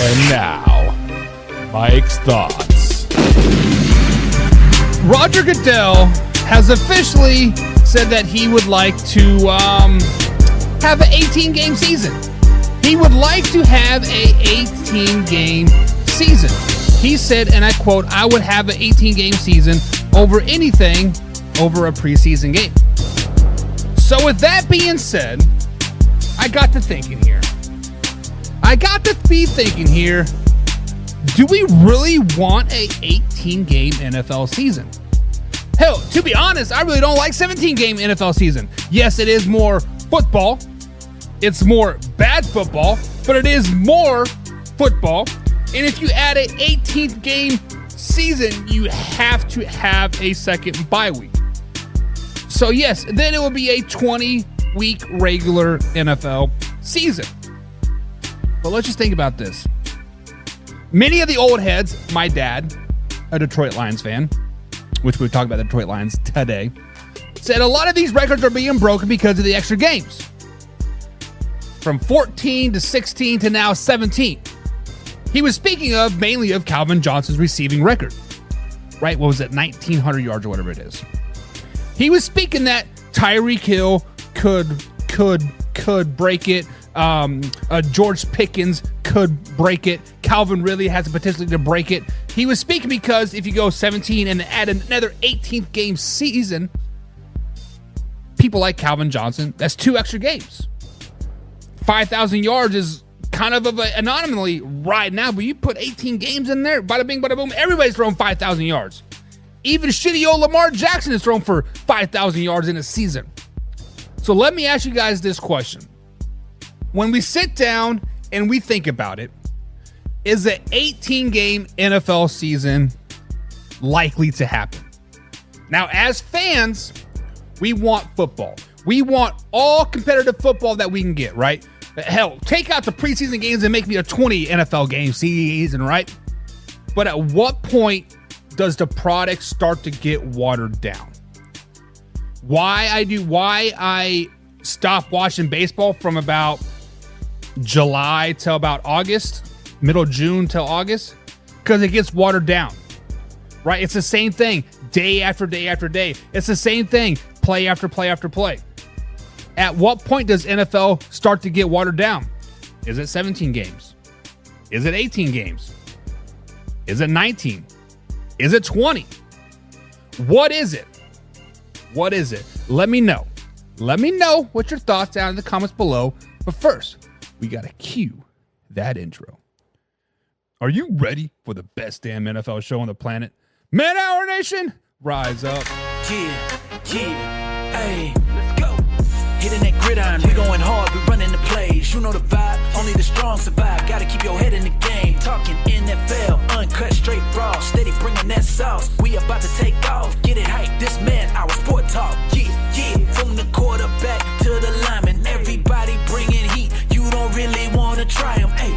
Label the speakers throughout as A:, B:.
A: And now, Mike's thoughts.
B: Roger Goodell has officially said that he would like to have an 18-game season. He would like to have an 18-game season. He said, and I quote, "I would have an 18-game season over anything over a preseason game." So with that being said, I got to thinking here. Do we really want a 18-game NFL season? Hell, to be honest, I really don't like 17-game NFL season. Yes, it is more football. It's more bad football, but it is more football. And if you add an 18th game season, you have to have a second bye week. So yes, then it will be a 20-week regular NFL season. But let's just think about this. Many of the old heads, my dad, a Detroit Lions fan, which we'll talk about the Detroit Lions today, said a lot of these records are being broken because of the extra games. From 14 to 16 to now 17. He was speaking of mainly of Calvin Johnson's receiving record. Right? What was it? 1,900 yards or whatever it is. He was speaking that Tyreek Hill could break it. George Pickens could break it. Calvin Ridley has the potential to break it. He was speaking because if you go 17 and add another 18th game season, people like Calvin Johnson, that's 2 extra games. 5,000 yards is kind of an anomaly right now, but you put 18 games in there, bada bing, bada boom, everybody's throwing 5,000 yards. Even shitty old Lamar Jackson is thrown for 5,000 yards in a season. So let me ask you guys this question. When we sit down and we think about it, is an 18-game NFL season likely to happen? Now, as fans, we want football. We want all competitive football that we can get, right? Hell, take out the preseason games and make me a 20 NFL game season, right? But at what point does the product start to get watered down? Why I stopped watching baseball from about July till about August, middle June till August, because it gets watered down, right? It's the same thing day after day after day. It's the same thing play after play after play. At what point does NFL start to get watered down? Is it 17 games? Is it 18 games? Is it 19? Is it 20? What is it? What is it? Let me know. Let me know what your thoughts are in the comments below. But first, we got to cue that intro. Are you ready for the best damn NFL show on the planet? Man Hour Nation, rise up.
C: Yeah, hey, let's go. Hitting that gridiron, we going hard, we running the plays. You know the vibe, only the strong survive. Gotta keep your head in the game. Talking NFL, uncut, straight raw. Steady bringing that sauce. We about to take off. Get it hype, this man, our sport talk. Yeah, from the quarterback to the lineman. Everybody bringing heat. You don't really want to try them. Hey,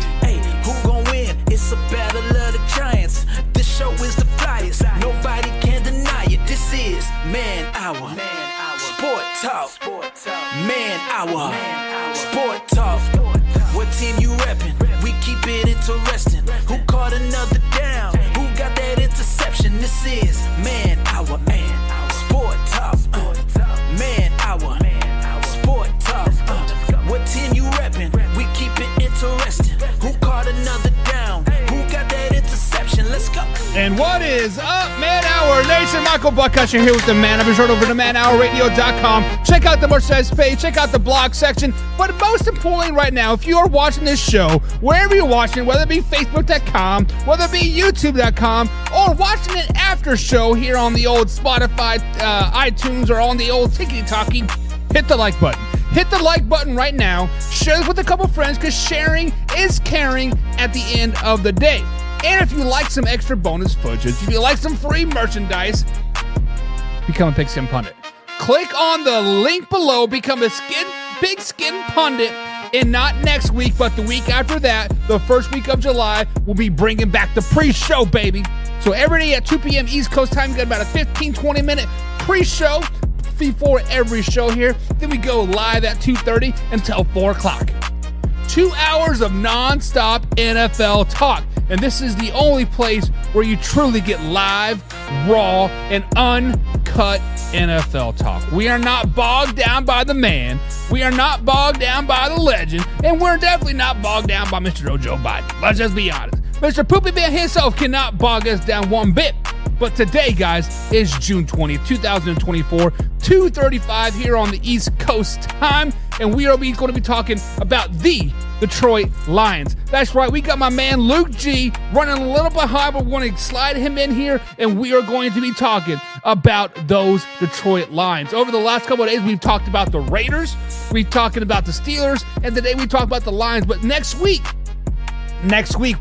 C: who gon' win? It's a battle of the giants. This show is the flyest. Nobody can deny it. This is Man Hour. Sport Talk. Man Hour. Sport Talk. What team you reppin'? We keep it interesting. Who caught another down? Who got that interception? This is Man Hour. Sport Talk. Man Hour. Sport Talk. What team you reppin'? We keep it interesting. Who caught another down? Who got that interception? Let's go.
B: And what is up, Man Hour Nation? Michael Buckcusher here with the Man. I've been short over to manhourradio.com. Check out the merchandise page. Check out the blog section. But most importantly right now, if you are watching this show, wherever you're watching, whether it be Facebook.com, whether it be YouTube.com, or watching an after show here on the old Spotify, iTunes, or on the old Tiki-Talkie, hit the like button. Hit the like button right now. Share this with a couple friends because sharing is caring at the end of the day. And if you like some extra bonus footage, if you like some free merchandise, become a Pigskin Pundit. Click on the link below, become a Big Skin Pundit, and not next week, but the week after that, the first week of July, we'll be bringing back the pre-show, baby. So every day at 2 p.m. East Coast time, you got about a 15, 20-minute pre-show before every show here. Then we go live at 2:30 until 4 o'clock. 2 hours of non-stop NFL talk. And this is the only place where you truly get live, raw, and uncut NFL talk. We are not bogged down by the man. We are not bogged down by the legend. And we're definitely not bogged down by Mr. Joe Biden. Let's just be honest. Mr. Poopy Bear himself cannot bog us down one bit. But today, guys, is June 20th, 2024, 2:35 here on the East Coast time, and we are going to be talking about the Detroit Lions. That's right, we got my man Luke G running a little behind, but we're going to slide him in here, and we are going to be talking about those Detroit Lions. Over the last couple of days, we've talked about the Raiders, we've talked about the Steelers, and today we talk about the Lions. But next week,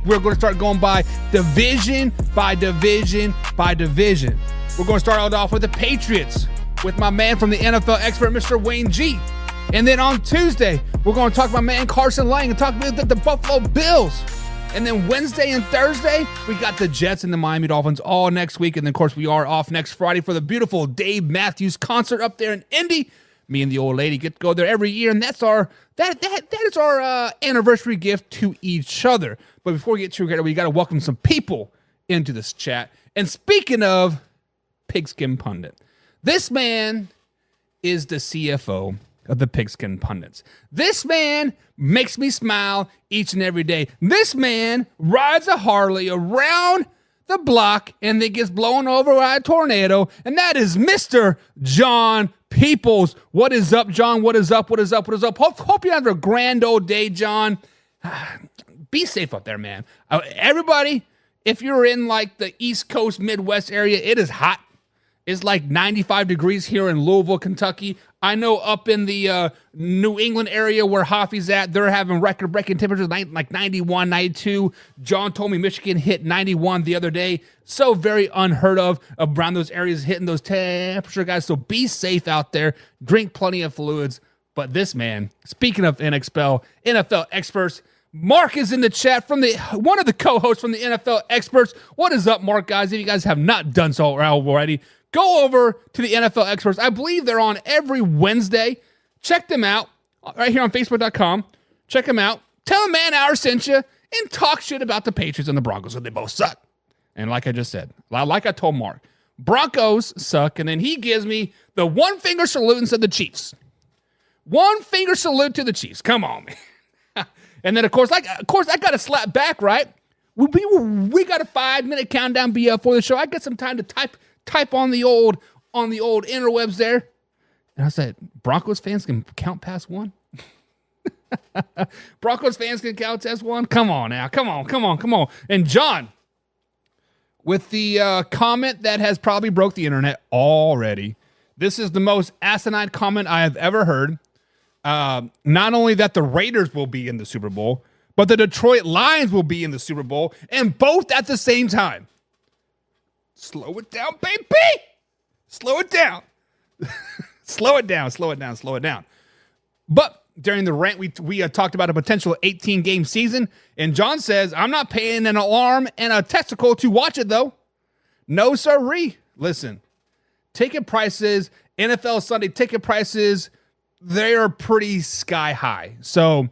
B: we're going to start going by division by division by division. We're going to start out off with the Patriots with my man from the NFL expert, Mr. Wayne G. And then on Tuesday, we're going to talk to my man Carson Lang and talk about the Buffalo Bills. And then Wednesday and Thursday, we got the Jets and the Miami Dolphins all next week. And then, of course, we are off next Friday for the beautiful Dave Matthews concert up there in Indy. Me and the old lady get to go there every year, and that's our that is our anniversary gift to each other. But before we get too great, we got to welcome some people into this chat. And speaking of Pigskin Pundit, this man is the CFO of the Pigskin Pundits. This man makes me smile each and every day. This man rides a Harley around the block and then gets blown over by a tornado, and that is Mr. John Peoples. What is up, John? What is up? What is up? What is up? Hope you have a grand old day, John. Be safe up there, man. Everybody, if you're in like the East Coast, Midwest area, it is hot. It's like 95 degrees here in Louisville, Kentucky. I know up in the New England area where Hoffy's at, they're having record-breaking temperatures like 91, 92. John told me Michigan hit 91 the other day. So very unheard of around those areas hitting those temperature, guys. So be safe out there. Drink plenty of fluids. But this man, speaking of NFL experts, Mark is in the chat from one of the co-hosts from the NFL experts. What is up, Mark, guys? If you guys have not done so already, go over to the NFL experts. I believe they're on every Wednesday. Check them out right here on Facebook.com. Check them out. Tell them Man Hour sent you and talk shit about the Patriots and the Broncos, so they both suck. And like I just said, like I told Mark, Broncos suck, and then he gives me the one finger salute and said the Chiefs. One finger salute to the Chiefs. Come on, man. And then, of course, I got to slap back, right? We got a 5-minute countdown for the show. I got some time to type on the old interwebs there. And I said, Broncos fans can count past one? Broncos fans can count past one? Come on now. Come on. And John, with the comment that has probably broke the internet already, this is the most asinine comment I have ever heard. Not only that the Raiders will be in the Super Bowl, but the Detroit Lions will be in the Super Bowl, and both at the same time. Slow it down, baby. Slow it down. Slow it down. But during the rant, we talked about a potential 18-game season, and John says, I'm not paying an alarm and a testicle to watch it, though. No, sirree. Listen, ticket prices, NFL Sunday ticket prices, they are pretty sky high. So,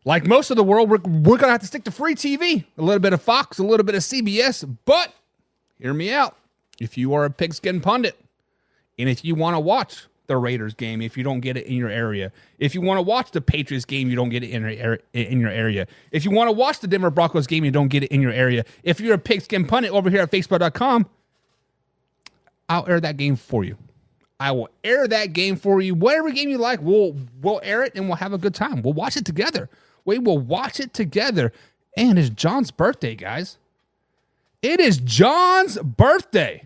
B: like most of the world, we're going to have to stick to free TV. A little bit of Fox, a little bit of CBS. But, hear me out. If you are a Pigskin Pundit, and if you want to watch the Raiders game, if you don't get it in your area, if you want to watch the Patriots game, you don't get it in your area, if you want to watch the Denver Broncos game, you don't get it in your area, if you're a Pigskin Pundit over here at Facebook.com, I'll air that game for you. I will air that game for you. Whatever game you like, we'll air it and we'll have a good time. We'll watch it together. We will watch it together. And it's John's birthday, guys. It is John's birthday.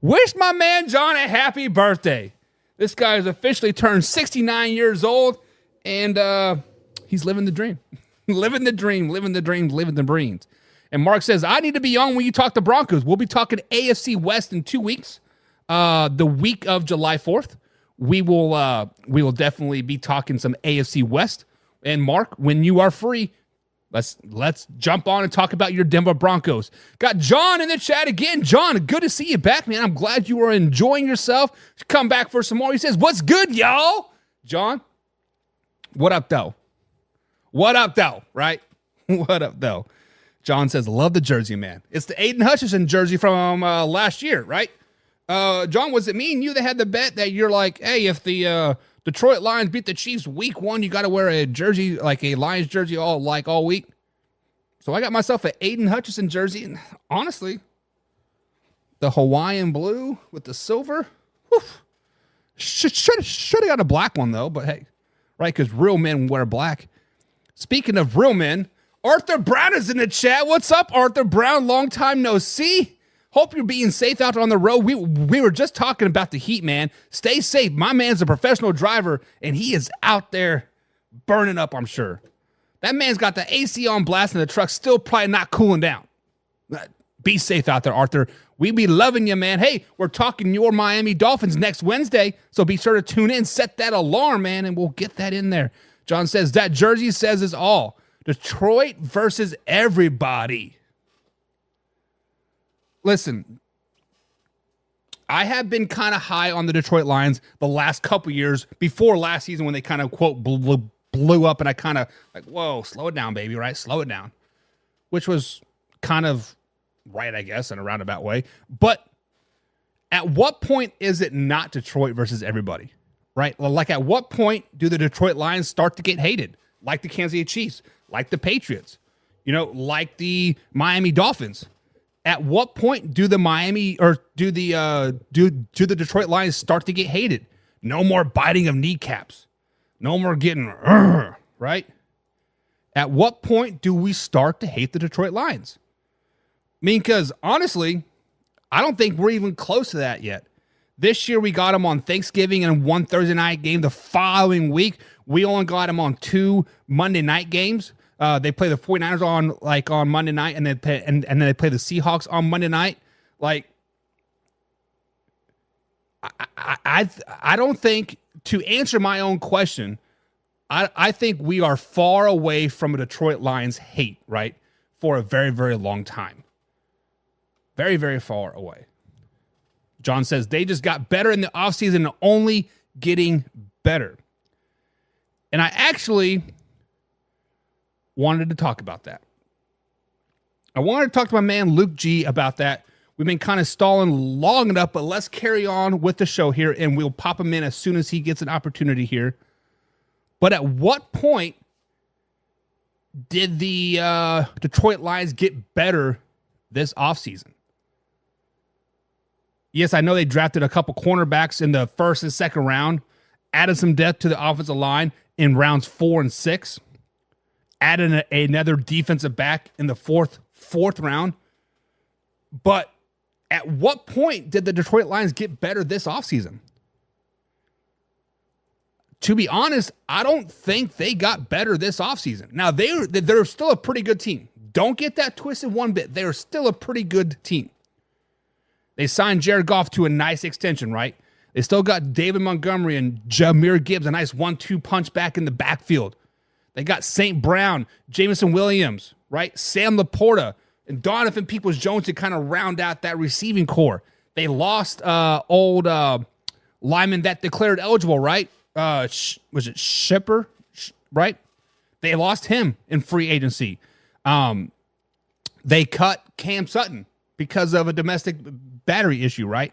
B: Wish my man John a happy birthday. This guy has officially turned 69 years old, and he's living the dream. living the dreams. And Mark says, I need to be on when you talk to Broncos. We'll be talking AFC West in 2 weeks. The week of July 4th, we will definitely be talking some AFC West. And Mark, when you are free, let's jump on and talk about your Denver Broncos. Got John in the chat again. John, good to see you back, man. I'm glad you are enjoying yourself. Come back for some more. He says, what's good, y'all? John, what up, though? What up, though? Right? What up, though? John says, love the jersey, man. It's the Aiden Hutchinson jersey from last year, right? John, was it me and you that had the bet that you're like, hey, if the Detroit Lions beat the Chiefs week 1, you got to wear a jersey, like a Lions jersey all week? So I got myself an Aiden Hutchinson jersey, and honestly, the Hawaiian blue with the silver, should have got a black one, though, but hey, right, because real men wear black. Speaking of real men, Arthur Brown is in the chat. What's up, Arthur Brown? Long time no see. Hope you're being safe out on the road. We were just talking about the heat, man. Stay safe. My man's a professional driver, and he is out there burning up, I'm sure. That man's got the AC on blast, and the truck's still probably not cooling down. Be safe out there, Arthur. We be loving you, man. Hey, we're talking your Miami Dolphins next Wednesday, so be sure to tune in. Set that alarm, man, and we'll get that in there. John says, that jersey says is all. Detroit versus everybody. Listen, I have been kind of high on the Detroit Lions the last couple years before last season when they kind of, quote, blew up, and I kind of like, whoa, slow it down, baby, right? Slow it down, which was kind of right, I guess, in a roundabout way. But at what point is it not Detroit versus everybody, right? Like, at what point do the Detroit Lions start to get hated? Like the Kansas City Chiefs, like the Patriots, like the Miami Dolphins. At what point do the the Detroit Lions start to get hated? No more biting of kneecaps. No more getting, right? At what point do we start to hate the Detroit Lions? I mean, because honestly, I don't think we're even close to that yet. This year, we got them on Thanksgiving and one Thursday night game. The following week, we only got them on 2 Monday night games. They play the 49ers on Monday night, and then they play the Seahawks on Monday night. Like, I don't think, to answer my own question, I think we are far away from a Detroit Lions hate, right, for a very, very long time. Very, very far away. John says they just got better in the offseason and only getting better. And I actually wanted to talk about that. I wanted to talk to my man Luke G about that. We've been kind of stalling long enough, but let's carry on with the show here, and we'll pop him in as soon as he gets an opportunity here. But at what point did the Detroit Lions get better this offseason? Yes, I know they drafted a couple cornerbacks in the first and second round, added some depth to the offensive line in rounds 4 and 6, added another defensive back in the fourth round. But at what point did the Detroit Lions get better this offseason? To be honest, I don't think they got better this offseason. Now, they're still a pretty good team. Don't get that twisted one bit. They're still a pretty good team. They signed Jared Goff to a nice extension, right? They still got David Montgomery and Jahmyr Gibbs, a nice 1-2 punch back in the backfield. They got St. Brown, Jameson Williams, right? Sam Laporta, and Donovan Peoples-Jones to kind of round out that receiving core. They lost old lineman that declared eligible, right? Was it Shipper, right? They lost him in free agency. They cut Cam Sutton because of a domestic battery issue, right?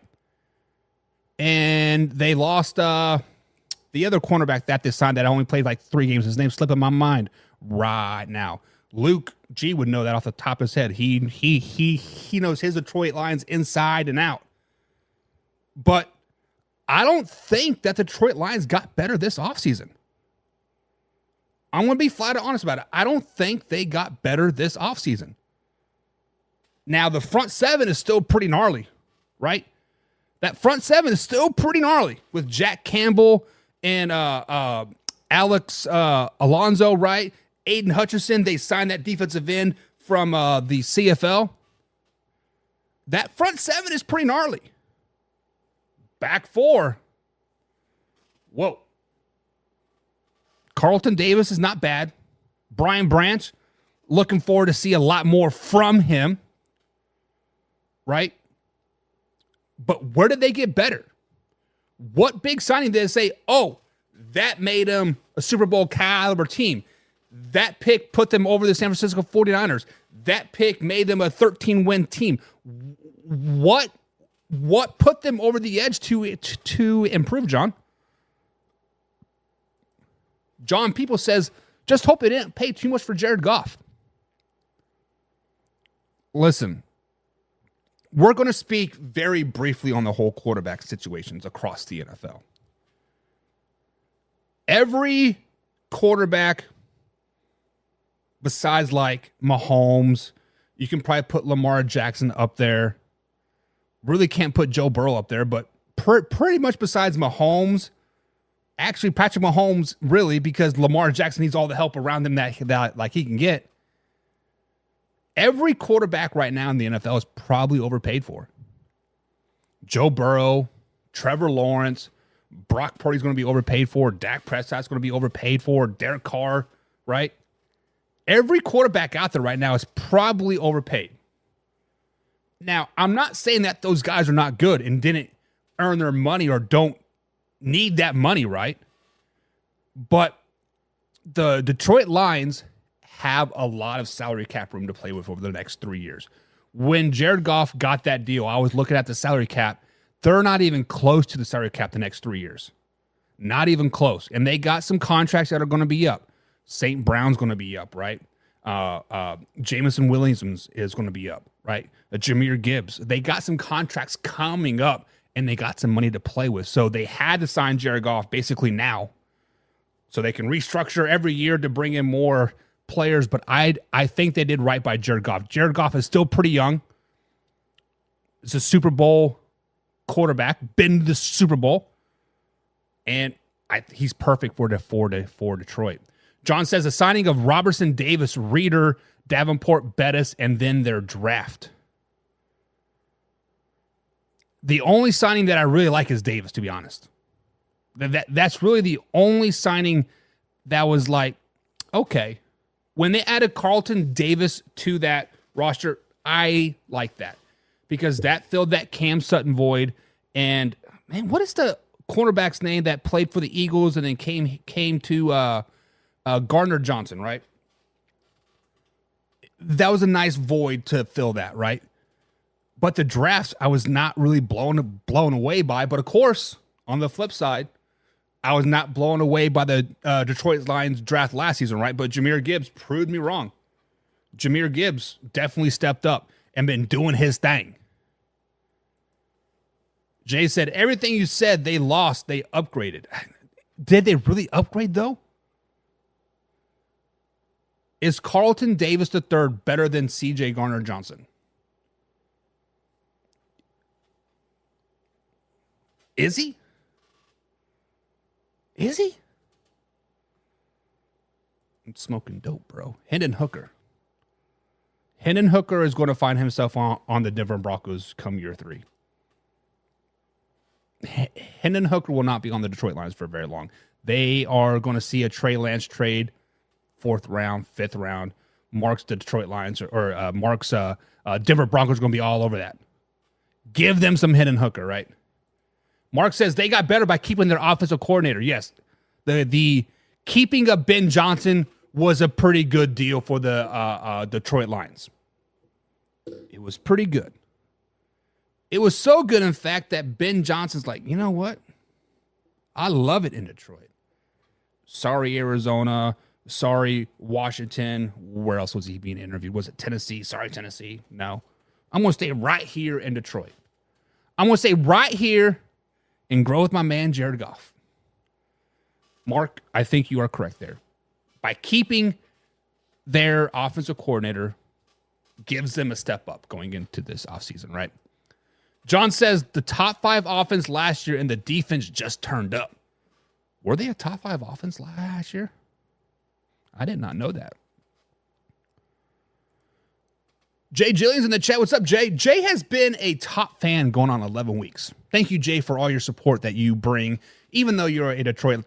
B: And they lost the other cornerback that they signed that only played like 3 games. His name's slipping my mind right now. Luke G would know that off the top of his head. He knows his Detroit Lions inside and out. But I don't think that the Detroit Lions got better this offseason. I'm going to be flat out honest about it. I don't think they got better this offseason. Now, the front 7 is still pretty gnarly, right? That front 7 is still pretty gnarly with Jack Campbell and Alex Alonso, right? Aiden Hutchinson, they signed that defensive end from the CFL. That front 7 is pretty gnarly. Back 4. Whoa. Carlton Davis is not bad. Brian Branch, looking forward to see a lot more from him. Right? But where did they get better? What big signing did they say, oh, that made them a Super Bowl caliber team? That pick put them over the San Francisco 49ers. That pick made them a 13-win team. What put them over the edge to improve, John? John People says, just hope they didn't pay too much for Jared Goff. Listen, we're going to speak very briefly on the whole quarterback situations across the NFL. Every quarterback besides like Mahomes, you can probably put Lamar Jackson up there. Really can't put Joe Burrow up there, but pretty much besides Mahomes, actually Patrick Mahomes, really, because Lamar Jackson needs all the help around him that like he can get. Every quarterback right now in the NFL is probably overpaid for. Joe Burrow, Trevor Lawrence, Brock Purdy's going to be overpaid for. Dak Prescott's going to be overpaid for. Derek Carr, right? Every quarterback out there right now is probably overpaid. Now, I'm not saying that those guys are not good and didn't earn their money or don't need that money, right? But the Detroit Lions have a lot of salary cap room to play with over the next 3 years. When Jared Goff got that deal, I was looking at the salary cap. They're not even close to the salary cap the next 3 years. Not even close. And they got some contracts that are going to be up. St. Brown's going to be up, right? Jameson Williams is going to be up, right? Jahmyr Gibbs. They got some contracts coming up, and they got some money to play with. So they had to sign Jared Goff basically now so they can restructure every year to bring in more players. But I think they did right by Jared Goff. Jared Goff is still pretty young. It's a Super Bowl quarterback, been to the Super Bowl, and he's perfect for Detroit. John says the signing of Robertson, Davis, Reeder, Davenport, Bettis, and then their draft. The only signing that I really like is Davis, to be honest. That's really the only signing that was like, okay. When they added Carlton Davis to that roster, I like that because that filled that Cam Sutton void. And, man, what is the cornerback's name that played for the Eagles and then came to Gardner Johnson, right? That was a nice void to fill that, right? But the drafts, I was not really blown away by. But, of course, on the flip side, I was not blown away by the Detroit Lions draft last season, right? But Jahmyr Gibbs proved me wrong. Jahmyr Gibbs definitely stepped up and been doing his thing. Jay said, everything you said, they lost, they upgraded. Did they really upgrade, though? Is Carlton Davis III better than C.J. Gardner-Johnson? Is he? Is he? I'm smoking dope, bro. Hendon Hooker. Hendon Hooker is going to find himself on the Denver Broncos come year 3. Hendon Hooker will not be on the Detroit Lions for very long. They are going to see a Trey Lance trade, 4th round, 5th round. Mark's the Detroit Lions or Mark's Denver Broncos are going to be all over that. Give them some Hendon Hooker, right? Mark says they got better by keeping their offensive coordinator. Yes, the keeping of Ben Johnson was a pretty good deal for the Detroit Lions. It was pretty good. It was so good, in fact, that Ben Johnson's like, you know what? I love it in Detroit. Sorry, Arizona. Sorry, Washington. Where else was he being interviewed? Was it Tennessee? Sorry, Tennessee. No. I'm going to stay right here in Detroit. I'm going to stay right here and grow with my man, Jared Goff. Mark, I think you are correct there. By keeping their offensive coordinator gives them a step up going into this offseason, right? John says the top 5 offense last year and the defense just turned up. Were they a top 5 offense last year? I did not know that. Jay Jillian's in the chat. What's up, Jay? Jay has been a top fan going on 11 weeks. Thank you, Jay, for all your support that you bring, even though you're a Detroit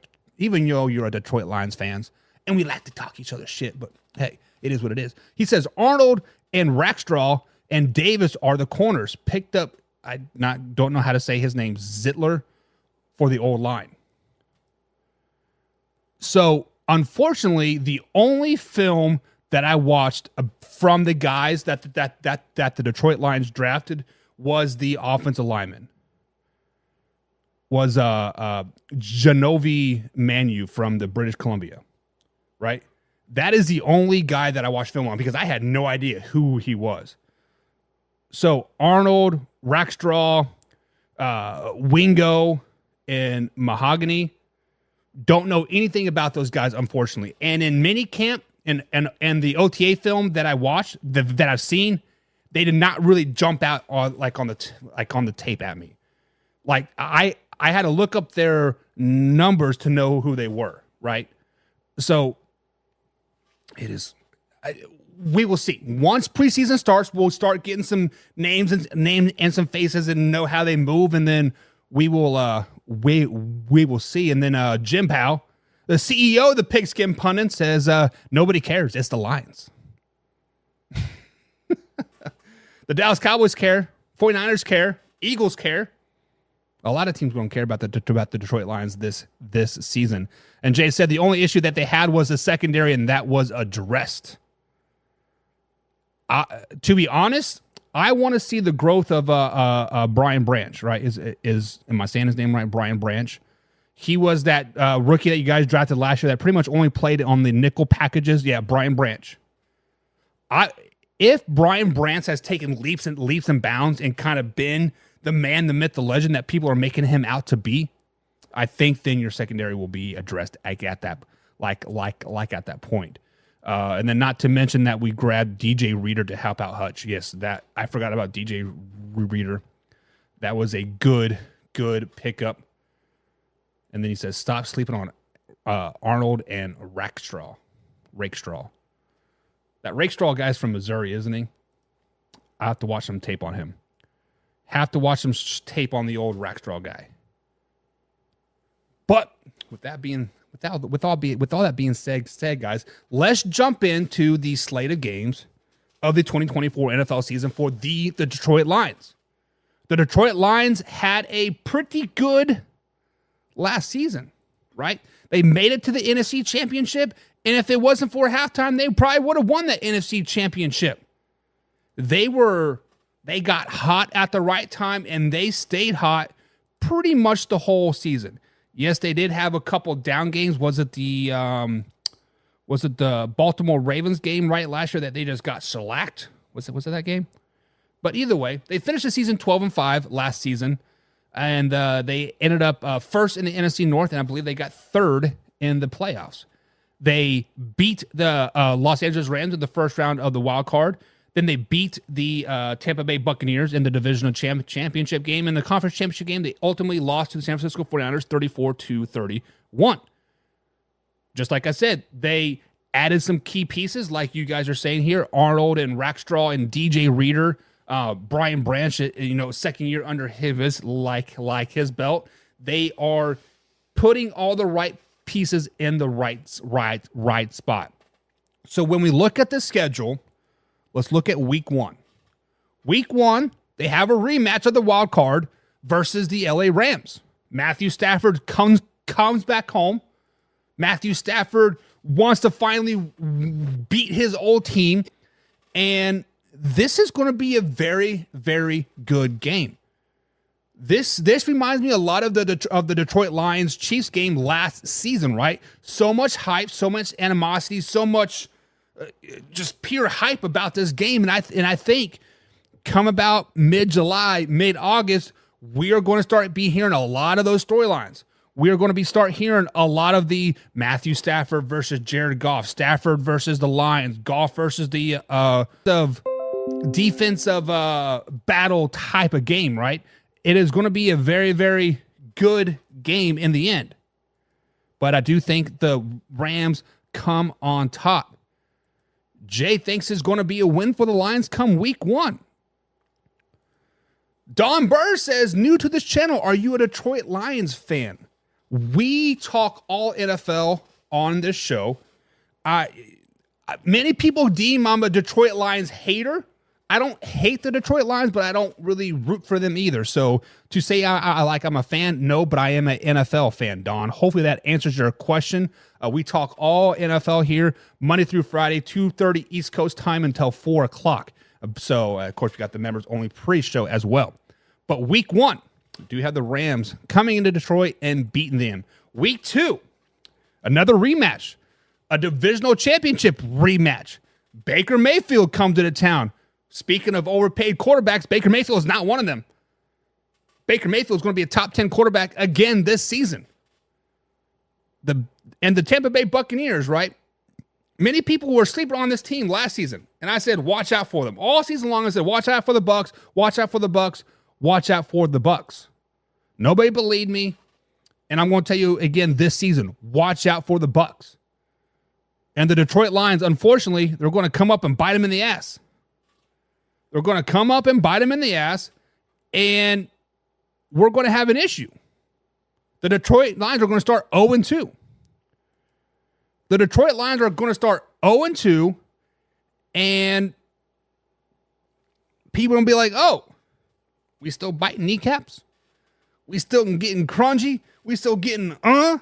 B: Lions fans, and we like to talk each other shit, but hey, it is what it is. He says Arnold and Rackstraw and Davis are the corners. Picked up, don't know how to say his name, Zittler, for the old line. So Unfortunately, the only film that I watched from the guys that the Detroit Lions drafted was the offensive lineman. Was Genovi Manu from the British Columbia, right? That is the only guy that I watched film on because I had no idea who he was. So Arnold, Rackstraw, Wingo, and Mahogany, don't know anything about those guys, unfortunately. And in minicamp and the OTA film that I watched, that I've seen, they did not really jump out on the tape at me. Like I had to look up their numbers to know who they were, right? So it is. We will see. Once preseason starts, we'll start getting some names and some faces and know how they move, and then we will see. And then Jim Powell, the CEO of the Pigskin Pundit, says nobody cares. It's the Lions. The Dallas Cowboys care. 49ers care. Eagles care. A lot of teams don't care about the Detroit Lions this season. And Jay said the only issue that they had was the secondary, and that was addressed. To be honest, I want to see the growth of Brian Branch. Right? Am I saying his name right? Brian Branch. He was that rookie that you guys drafted last year that pretty much only played on the nickel packages. Yeah, Brian Branch. If Brian Branch has taken leaps and bounds and kind of been the man, the myth, the legend that people are making him out to be, I think then your secondary will be addressed at that at that point. And then not to mention that we grabbed DJ Reader to help out Hutch. Yes, that I forgot about DJ Reader. That was a good pickup. And then he says, stop sleeping on Arnold and Rakestraw. That Rakestraw guy's from Missouri, isn't he? I have to watch some tape on him. Have to watch some tape on the old Rakestraw guy. But with all that being said, guys, let's jump into the slate of games of the 2024 NFL season for the Detroit Lions. The Detroit Lions had a pretty good last season, right? They made it to the NFC Championship, and if it wasn't for halftime, they probably would have won that NFC Championship. They got hot at the right time, and they stayed hot pretty much the whole season. Yes, they did have a couple down games. Was it the Baltimore Ravens game right last year that they just got shellacked? Was it that game? But either way, they finished the season 12-5 last season, and they ended up first in the NFC North, and I believe they got third in the playoffs. They beat the Los Angeles Rams in the first round of the wild card. Then they beat the Tampa Bay Buccaneers in the divisional championship game. In the conference championship game, they ultimately lost to the San Francisco 49ers 34-31. Just like I said, they added some key pieces, like you guys are saying here, Arnold and Rackstraw and DJ Reader, Brian Branch, second year under his like his belt. They are putting all the right pieces in the right spot. So when we look at the schedule, let's look at week one. Week one, they have a rematch of the wild card versus the LA Rams. Matthew Stafford comes back home. Matthew Stafford wants to finally beat his old team. And this is going to be a very, very good game. This reminds me a lot of the Detroit Lions Chiefs game last season, right? So much hype, so much animosity, so much just pure hype about this game. And I think come about mid-July, mid-August, we are going to be hearing a lot of those storylines. We are going to start hearing a lot of the Matthew Stafford versus Jared Goff, Stafford versus the Lions, Goff versus the defensive battle type of game, right? It is going to be a very, very good game in the end. But I do think the Rams come on top. Jay thinks it's going to be a win for the Lions come week one. Don Burr says, new to this channel, are you a Detroit Lions fan? We talk all NFL on this show. Many people deem I'm a Detroit Lions hater. I don't hate the Detroit Lions, but I don't really root for them either. So to say I'm a fan, no, but I am an NFL fan, Don. Hopefully that answers your question. We talk all NFL here, Monday through Friday, 2:30 East Coast time until 4 o'clock. So, of course, we got the members-only pre-show as well. But week 1, we do have the Rams coming into Detroit and beating them. Week 2, another rematch, a divisional championship rematch. Baker Mayfield comes to the town. Speaking of overpaid quarterbacks, Baker Mayfield is not one of them. Baker Mayfield is going to be a top 10 quarterback again this season. The Tampa Bay Buccaneers, right? Many people were sleeping on this team last season, and I said, watch out for them. All season long, I said, watch out for the Bucs, watch out for the Bucs, watch out for the Bucs. Nobody believed me, and I'm going to tell you again this season, watch out for the Bucs. And the Detroit Lions, unfortunately, they're going to come up and bite them in the ass. They're going to come up and bite them in the ass, and we're going to have an issue. The Detroit Lions are going to start 0-2. The Detroit Lions are going to start 0-2, and people are going to be like, oh, we still biting kneecaps? We still getting crunchy? We still getting, And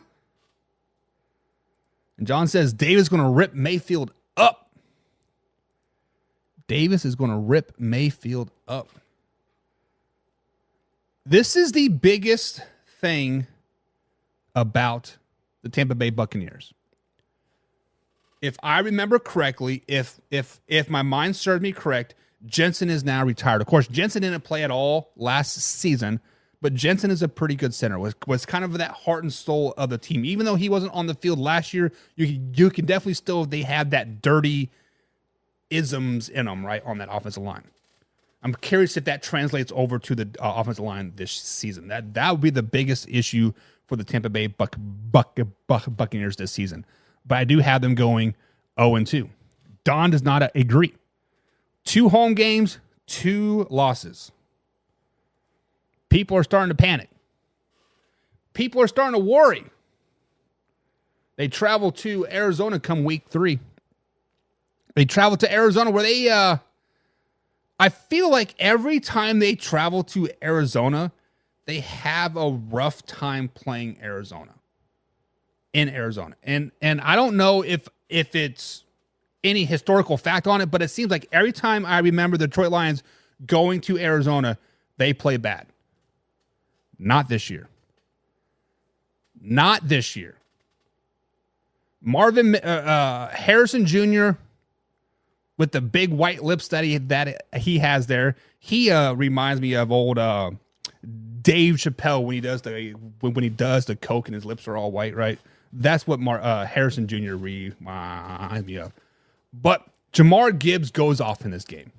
B: John says Davis is going to rip Mayfield up. Davis is going to rip Mayfield up. This is the biggest thing about the Tampa Bay Buccaneers. If I remember correctly, if my mind serves me correct, Jensen is now retired. Of course, Jensen didn't play at all last season, but Jensen is a pretty good center. Was kind of that heart and soul of the team. Even though he wasn't on the field last year, you can definitely still, they have that dirty isms in them, right, on that offensive line. I'm curious if that translates over to the offensive line this season. That would be the biggest issue for the Tampa Bay Buccaneers this season. But I do have them going 0-2. Don does not agree. 2 home games, 2 losses. People are starting to panic. People are starting to worry. They travel to Arizona come week 3. They travel to Arizona where they, I feel like every time they travel to Arizona, they have a rough time playing Arizona. In Arizona. And I don't know if it's any historical fact on it, but it seems like every time I remember the Detroit Lions going to Arizona, they play bad. Not this year. Not this year. Marvin Harrison Jr., with the big white lips that he has there, he reminds me of old Dave Chappelle when he does the coke and his lips are all white, right? That's what Harrison Jr. reminds me of. But Jahmyr Gibbs goes off in this game.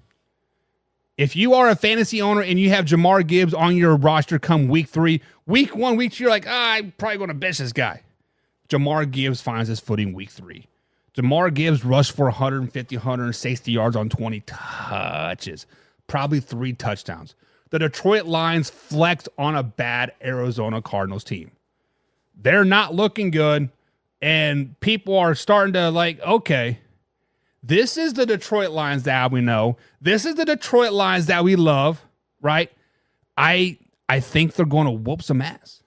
B: If you are a fantasy owner and you have Jahmyr Gibbs on your roster come week 3, week 1, week 2, you're like, I'm probably going to bench this guy. Jahmyr Gibbs finds his footing week 3. Jahmyr Gibbs rushed for 150, 160 yards on 20 touches, probably 3 touchdowns. The Detroit Lions flexed on a bad Arizona Cardinals team. They're not looking good, and people are starting to like, okay, this is the Detroit Lions that we know. This is the Detroit Lions that we love, right? I think they're going to whoop some ass.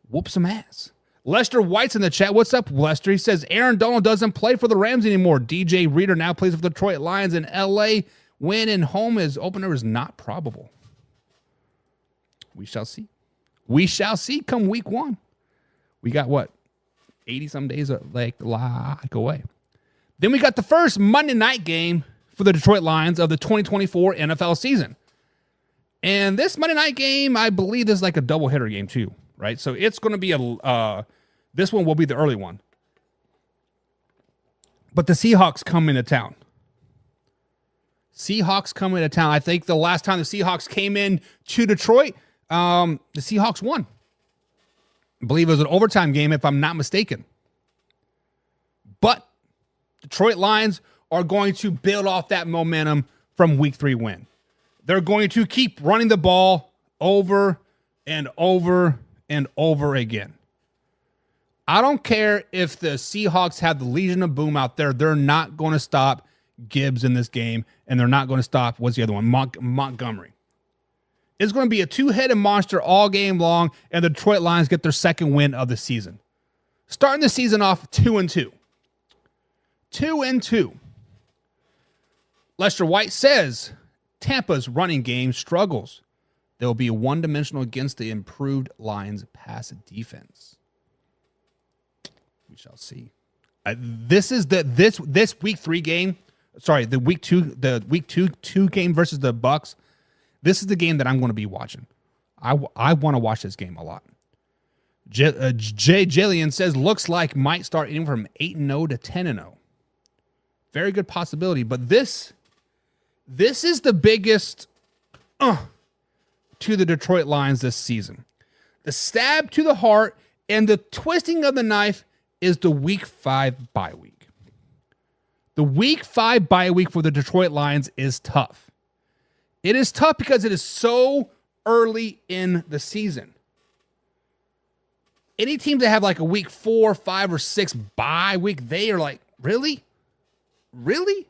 B: Whoop some ass. Lester White's in the chat. What's up, Lester? He says Aaron Donald doesn't play for the Rams anymore. DJ Reader now plays for the Detroit Lions in L.A. Win and home is opener is not probable. We shall see. We shall see come week 1. We got what? 80-some days like away. Then we got the first Monday night game for the Detroit Lions of the 2024 NFL season. And this Monday night game, I believe is like a doubleheader game too, right? So it's going to be this one will be the early one. But the Seahawks come into town. Seahawks come into town. I think the last time the Seahawks came in to Detroit, the Seahawks won. I believe it was an overtime game, if I'm not mistaken. But Detroit Lions are going to build off that momentum from week 3 win. They're going to keep running the ball over and over and over again. I don't care if the Seahawks have the Legion of Boom out there. They're not going to stop Gibbs in this game, and they're not going to stop. What's the other one? Montgomery. It's going to be a two-headed monster all game long, and the Detroit Lions get their second win of the season. Starting the season off 2-2. 2-2. Lester White says Tampa's running game struggles. They will be one-dimensional against the improved Lions pass defense. We shall see. This is this week 3 game. Sorry, the week two game versus the Bucks. This is the game that I'm going to be watching. I want to watch this game a lot. Jay Jillian says looks like might start eating from 8-0 to 10-0. Very good possibility, but this is the biggest to the Detroit Lions this season. The stab to the heart and the twisting of the knife is the week 5 bye week. The week 5 bye week for the Detroit Lions is tough. It is tough because it is so early in the season. Any team that have like a week 4, 5, or 6 bye week, they are like, really? Really?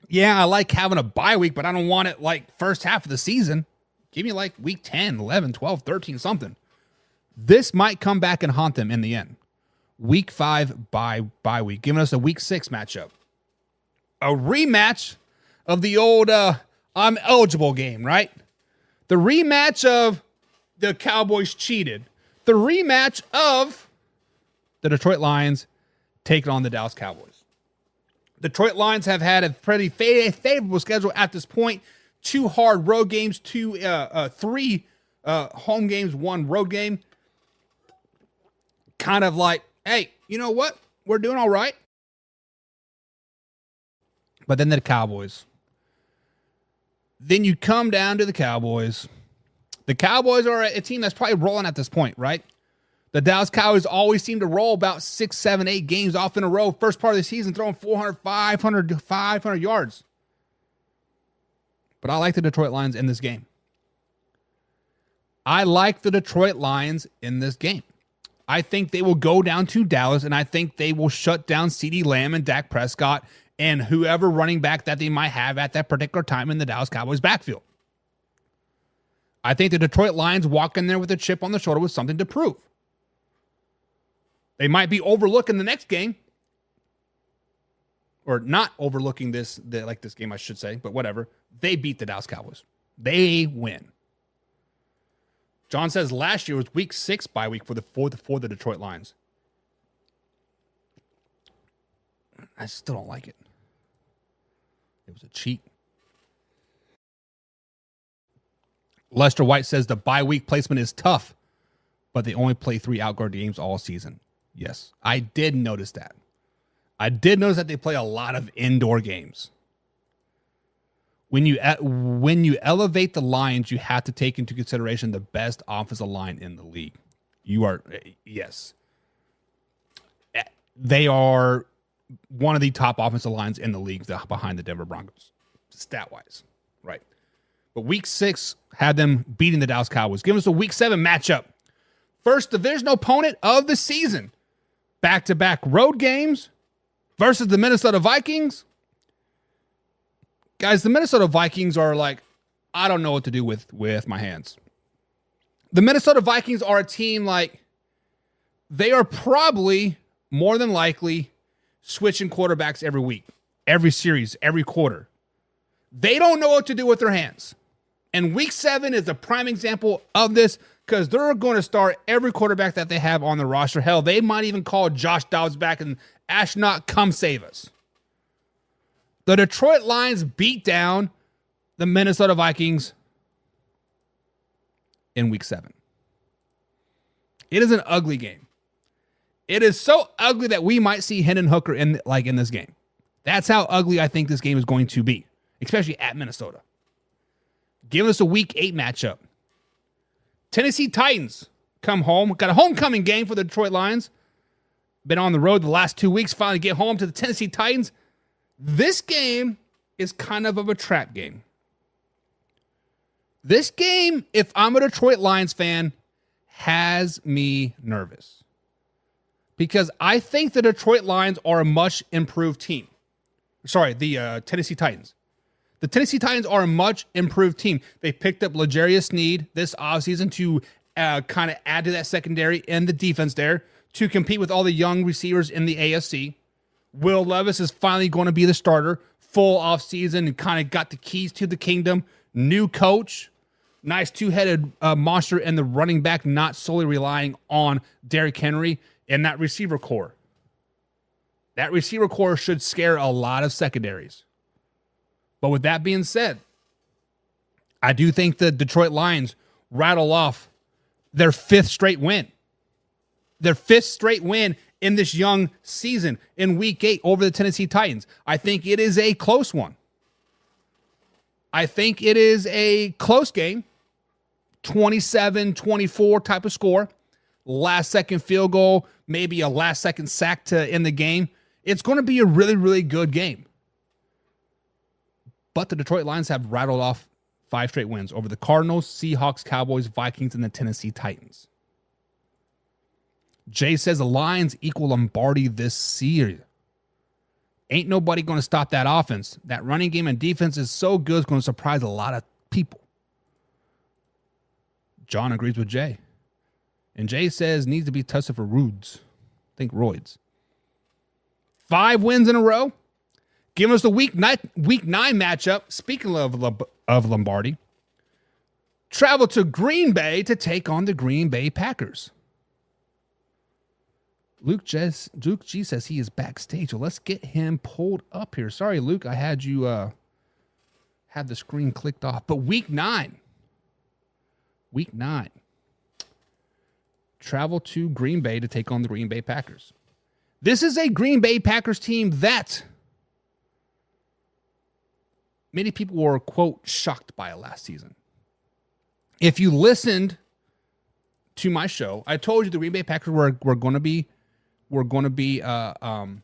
B: Yeah, I like having a bye week, but I don't want it like first half of the season. Give me like week 10, 11, 12, 13, something. This might come back and haunt them in the end. Week 5 bye week, giving us a week 6 matchup. A rematch of the old I'm eligible game, right? The rematch of the Cowboys cheated. The rematch of the Detroit Lions taking on the Dallas Cowboys. Detroit Lions have had a pretty favorable schedule at this point. 2 hard road games, 3 home games, 1 road game. Kind of like, hey, you know what? We're doing all right. But then the Cowboys. Then you come down to the Cowboys. The Cowboys are a team that's probably rolling at this point, right? The Dallas Cowboys always seem to roll about 6, 7, 8 games off in a row. First part of the season, throwing 400, 500 yards. But I like the Detroit Lions in this game. I like the Detroit Lions in this game. I think they will go down to Dallas, and I think they will shut down CeeDee Lamb and Dak Prescott and whoever running back that they might have at that particular time in the Dallas Cowboys backfield. I think the Detroit Lions walk in there with a chip on the shoulder with something to prove. They might be overlooking the next game. Or not overlooking this game, I should say, but whatever. They beat the Dallas Cowboys. They win. John says last year was week 6 bye week for the Detroit Lions. I still don't like it. It was a cheat. Lester White says the bye week placement is tough, but they only play 3 outdoor games all season. Yes, I did notice that. I did notice that they play a lot of indoor games. When you elevate the Lions, you have to take into consideration the best offensive line in the league. Yes. They are one of the top offensive lines in the league behind the Denver Broncos, stat-wise, right? But week 6 had them beating the Dallas Cowboys. Give us a week 7 matchup. First divisional opponent of the season. Back-to-back road games versus the Minnesota Vikings. Guys, the Minnesota Vikings are like, I don't know what to do with my hands. The Minnesota Vikings are a team like, they are probably more than likely switching quarterbacks every week, every series, every quarter. They don't know what to do with their hands. And week 7 is a prime example of this because they're going to start every quarterback that they have on the roster. Hell, they might even call Josh Dobbs back and Ashnock, come save us. The Detroit Lions beat down the Minnesota Vikings in week 7. It is an ugly game. It is so ugly that we might see Hendon Hooker in this game. That's how ugly I think this game is going to be, especially at Minnesota. Give us a week 8 matchup. Tennessee Titans come home. Got a homecoming game for the Detroit Lions. Been on the road the last 2 weeks. Finally get home to the Tennessee Titans. This game is kind of a trap game. This game, if I'm a Detroit Lions fan, has me nervous. Because I think the Detroit Lions are a much improved team. The Tennessee Titans. The Tennessee Titans are a much improved team. They picked up L'Jarius Sneed this offseason to kind of add to that secondary and the defense there to compete with all the young receivers in the AFC. Will Levis is finally going to be the starter. Full offseason and kind of got the keys to the kingdom. New coach. Nice two-headed monster and the running back, not solely relying on Derrick Henry and that receiver core. That receiver core should scare a lot of secondaries. But with that being said, I do think the Detroit Lions rattle off their 5th straight win. Their 5th straight win in this young season in Week 8 over the Tennessee Titans. I think it is a close one. I think it is a close game. 27-24 type of score. Last second field goal, maybe a last second sack to end the game. It's going to be a really, really good game. But the Detroit Lions have rattled off 5 straight wins over the Cardinals, Seahawks, Cowboys, Vikings, and the Tennessee Titans. Jay says the Lions equal Lombardi this year. Ain't nobody going to stop that offense. That running game and defense is so good, it's going to surprise a lot of people. John agrees with Jay. And Jay says needs to be tested for roids. Think roids. 5 wins in a row. Give us the week 9 matchup. Speaking of Lombardi, travel to Green Bay to take on the Green Bay Packers. Luke G says he is backstage. Well, let's get him pulled up here. Sorry, Luke, I had you had the screen clicked off. But week 9. Travel to Green Bay to take on the Green Bay Packers. This is a Green Bay Packers team that many people were, quote, shocked by it last season. If you listened to my show, I told you the Green Bay Packers were going to be bad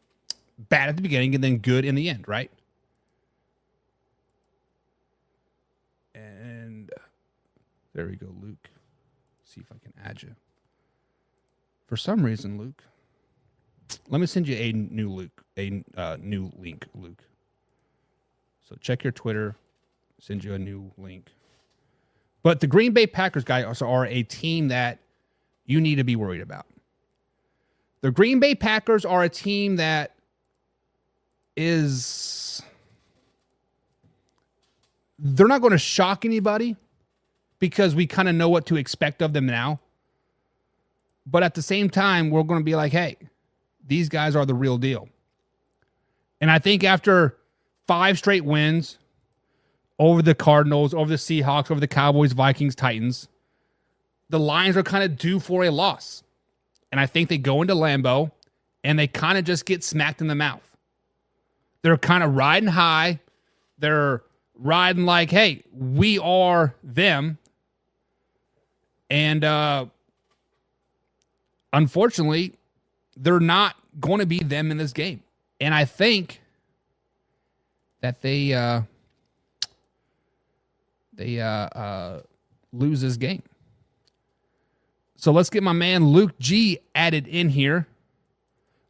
B: at the beginning and then good in the end, right? And there we go, Luke. See if I can add you. For some reason, Luke, let me send you a new link, Luke. So check your Twitter, send you a new link. But the Green Bay Packers guys are a team that you need to be worried about. The Green Bay Packers are a team that is... They're not going to shock anybody because we kind of know what to expect of them now. But at the same time, we're going to be like, hey, these guys are the real deal. And I think after 5 straight wins over the Cardinals, over the Seahawks, over the Cowboys, Vikings, Titans, the Lions are kind of due for a loss. And I think they go into Lambeau and they kind of just get smacked in the mouth. They're kind of riding high. They're riding like, hey, we are them. And unfortunately, they're not going to be them in this game. And I think that they lose this game. So let's get my man Luke G added in here.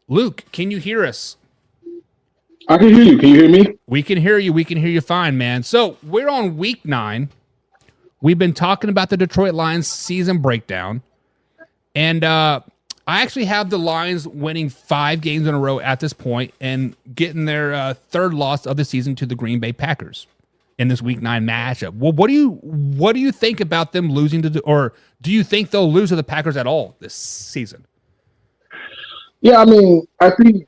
B: Luke, can you hear us?
D: I can hear you. Can you hear me?
B: We can hear you. We can hear you fine, man. So we're on week 9. We've been talking about the Detroit Lions season breakdown. And I actually have the Lions winning 5 games in a row at this point and getting their 3rd loss of the season to the Green Bay Packers in this week 9 matchup. Well, what do you think about them losing to or do you think they'll lose to the Packers at all this season?
D: Yeah, I mean, I think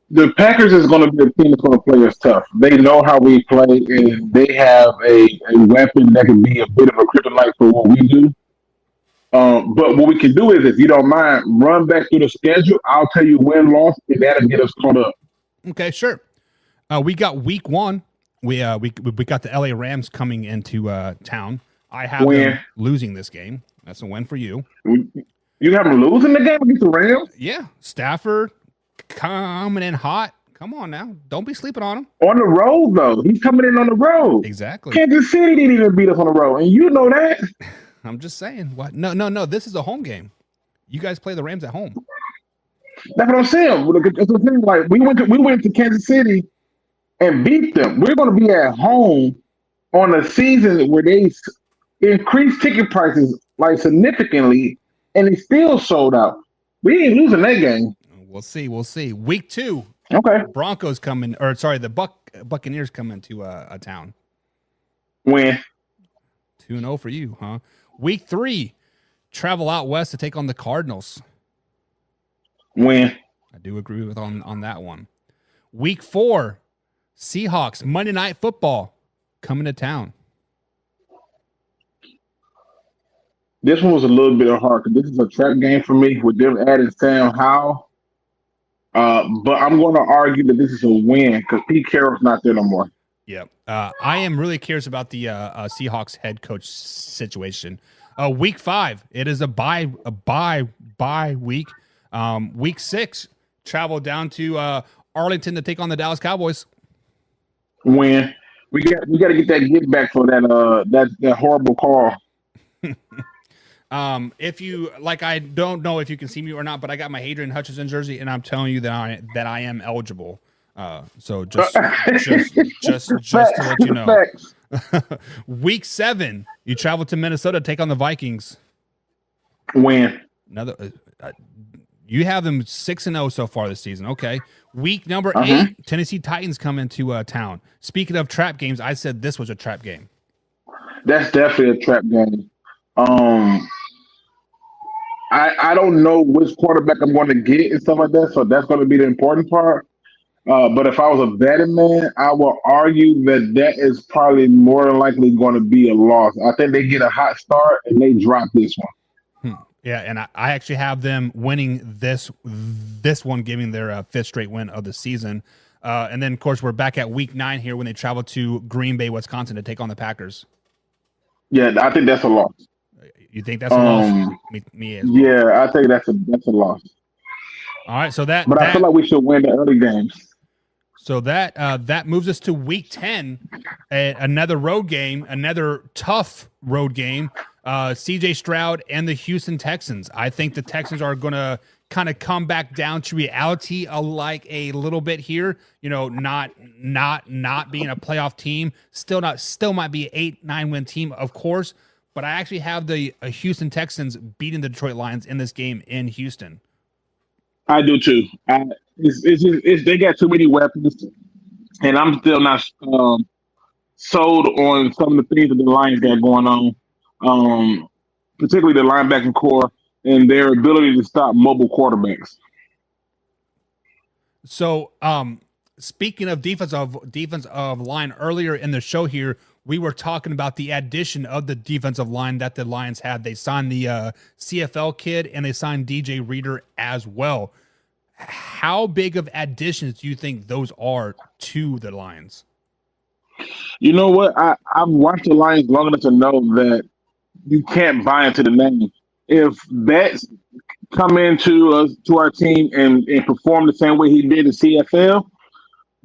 D: the Packers is going to be a team that's going to play us tough. They know how we play, and they have a weapon that can be a bit of a kryptonite for what we do. But what we can do is, if you don't mind, run back through the schedule. I'll tell you win-loss, and that'll get us caught up.
B: Okay, sure. We got week 1. We got the LA Rams coming into town. I have them losing this game. That's a win for you.
D: You have them losing the game against the Rams?
B: Yeah. Stafford coming in hot. Come on now. Don't be sleeping on him.
D: On the road, though. He's coming in on the road.
B: Exactly.
D: Kansas City didn't even beat us on the road, and you know that.
B: I'm just saying. What? No. This is a home game. You guys play the Rams at home.
D: That's what I'm saying. It's the thing. Like we went to Kansas City and beat them. We're going to be at home on a season where they increased ticket prices like significantly, and they still sold out. We ain't losing that game.
B: We'll see. We'll see. Week 2,
D: Okay.
B: Broncos coming, or sorry, the Buccaneers coming to a town.
D: Win.
B: 2-0 for you, huh? Week 3, travel out west to take on the Cardinals.
D: Win.
B: I do agree with on that one. Week 4, Seahawks, Monday Night Football, coming to town.
D: This one was a little bit hard because this is a trap game for me with them adding Sam Howell. But I'm going to argue that this is a win because Pete Carroll's not there no more.
B: Yeah. I am really curious about the Seahawks head coach situation. Week 5, it is a bye week. Week 6, travel down to Arlington to take on the Dallas Cowboys.
D: Win. We got to get that get back for that horrible call.
B: If you like, I don't know if you can see me or not, but I got my Hadrian Hutchinson jersey, and I'm telling you that I am eligible. So just to let you know. Week 7, you travel to Minnesota to take on the Vikings.
D: Win.
B: Another. You have them 6-0 so far this season. Okay. Week number 8, Tennessee Titans come into town. Speaking of trap games, I said this was a trap game.
D: That's definitely a trap game. I don't know which quarterback I'm going to get and stuff like that, so that's going to be the important part. But if I was a betting man, I will argue that is probably more than likely going to be a loss. I think they get a hot start and they drop this one.
B: Yeah, and I actually have them winning this one, giving their 5th straight win of the season. And then, of course, we're back at week 9 here when they travel to Green Bay, Wisconsin to take on the Packers.
D: Yeah, I think that's a loss.
B: You think that's a loss? Me as well.
D: Yeah, I think that's a loss.
B: All right, so
D: But I feel like we should win the early games.
B: So that moves us to week 10, another road game, another tough road game. CJ Stroud and the Houston Texans. I think the Texans are going to kind of come back down to reality like a little bit here. You know, not being a playoff team, still might be an 8-9 win team, of course. But I actually have the Houston Texans beating the Detroit Lions in this game in Houston.
D: I do too. They got too many weapons, and I'm still not sold on some of the things that the Lions got going on, particularly the linebacking core and their ability to stop mobile quarterbacks.
B: So, speaking of defensive line, earlier in the show here, we were talking about the addition of the defensive line that the Lions had. They signed the CFL kid, and they signed DJ Reader as well. How big of additions do you think those are to the Lions?
D: You know what? I've watched the Lions long enough to know that you can't buy into the name. If Betts come into to our team and perform the same way he did in CFL,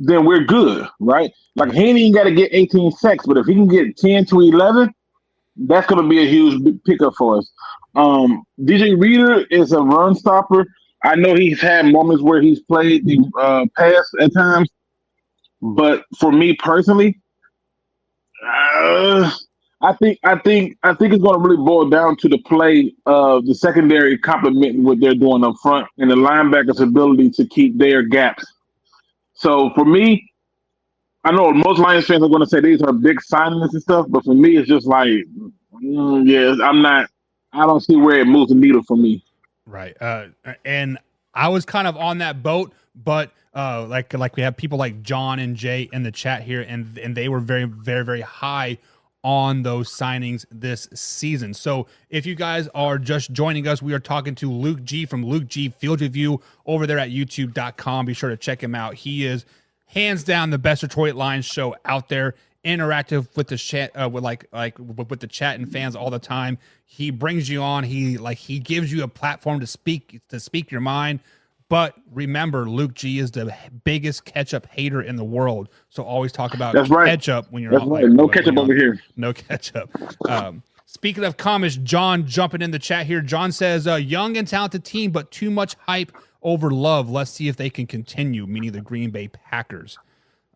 D: then we're good, right? Like, he ain't even got to get 18 sacks, but if he can get 10 to 11, that's going to be a huge pickup for us. DJ Reader is a run stopper. I know he's had moments where he's played the pass at times, but for me personally, I think it's going to really boil down to the play of the secondary complementing what they're doing up front and the linebackers' ability to keep their gaps. So for me, I know most Lions fans are going to say these are big signings and stuff, but for me, it's just like, I don't see where it moves the needle for me.
B: Right. And I was kind of on that boat, but like we have people like John and Jay in the chat here, and they were very, very, very high on those signings this season. So if you guys are just joining us, we are talking to Luke G from Luke G Field Review over there at youtube.com. Be sure to check him out. He is hands down the best Detroit Lions show out there, interactive with the chat, with the chat and fans all the time. He brings you on. He gives you a platform to speak your mind. But remember, Luke G is the biggest ketchup hater in the world. So always talk about ketchup when you're
D: That's
B: out.
D: Right. No ketchup over here.
B: No ketchup. Speaking of comments, John jumping in the chat here. John says, young and talented team, but too much hype over love. Let's see if they can continue, meaning the Green Bay Packers.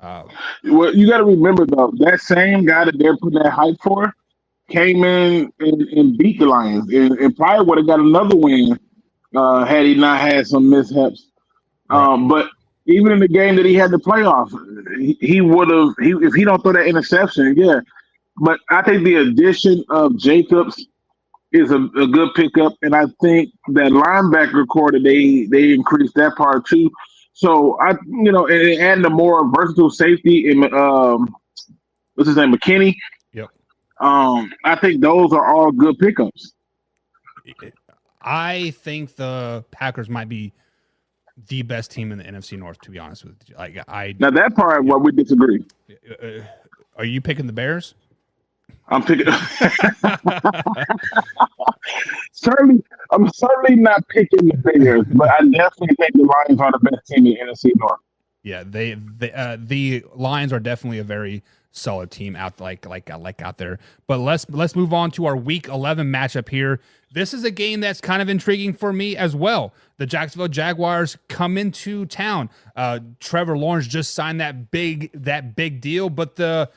D: Well, you got to remember though, that same guy that they're putting that hype for came in and beat the Lions, and probably would have got another win had he not had some mishaps. But even in the game that he had the playoff, he would have. If he don't throw that interception, yeah. But I think the addition of Jacobs is a good pickup, and I think that linebacker core that they increased that part too. So and adding a more versatile safety in what's his name, McKinney.
B: Yep.
D: I think those are all good pickups.
B: I think the Packers might be the best team in the NFC North, to be honest with you.
D: Now that part where we disagree.
B: Are you picking the Bears?
D: I'm picking. I'm certainly not picking the Bears, but I definitely think the Lions are the best team in the NFC North.
B: Yeah, the Lions are definitely a very solid team out out there. But let's move on to our Week 11 matchup here. This is a game that's kind of intriguing for me as well. The Jacksonville Jaguars come into town. Trevor Lawrence just signed that big deal, but the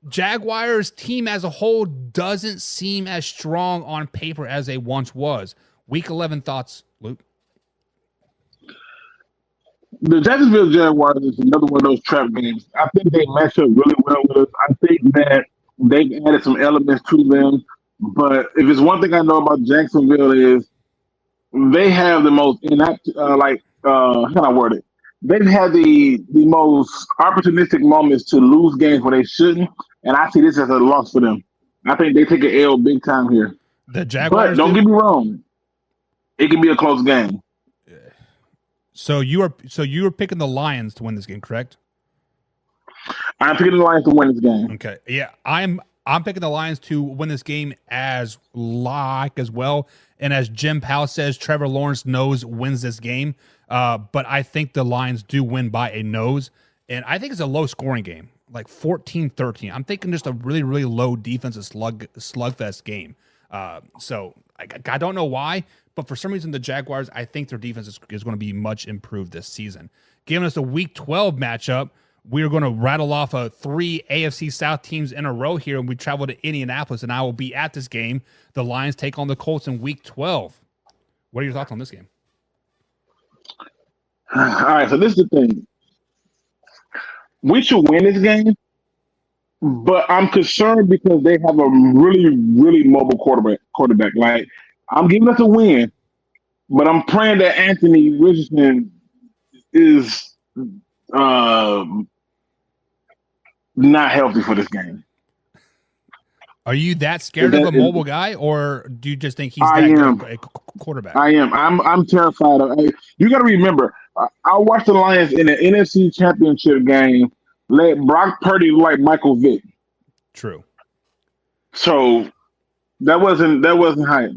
B: Jaguars team as a whole doesn't seem as strong on paper as they once was. Week 11 thoughts, Luke?
D: The Jacksonville Jaguars is another one of those trap games. I think they match up really well with us. I think that they've added some elements to them. But if it's one thing I know about Jacksonville is they have the most how can I word it? They've had the most opportunistic moments to lose games where they shouldn't, and I see this as a loss for them. I think they take an L big time here.
B: The Jaguars.
D: But don't get me wrong, it can be a close game.
B: So you were picking the Lions to win this game, correct?
D: I'm picking the Lions to win this game.
B: Okay, yeah, I'm picking the Lions to win this game as well. And as Jim Powell says, Trevor Lawrence wins this game. But I think the Lions do win by a nose. And I think it's a low-scoring game, like 14-13. I'm thinking just a really, really low defensive slugfest game. So I don't know why, but for some reason the Jaguars, I think their defense is going to be much improved this season. Giving us a Week 12 matchup, we're going to rattle off 3 AFC South teams in a row here, and we travel to Indianapolis, and I will be at this game. The Lions take on the Colts in Week 12. What are your thoughts on this game?
D: All right, so this is the thing. We should win this game, but I'm concerned because they have a really, really mobile quarterback. Like, I'm giving us a win, but I'm praying that Anthony Richardson is not healthy for this game.
B: Are you that scared of a mobile guy, or do you just think he's that good a quarterback?
D: I am. I'm terrified of. You got to remember, I watched the Lions in the NFC Championship game let Brock Purdy look like Michael Vick.
B: True.
D: So that wasn't hype.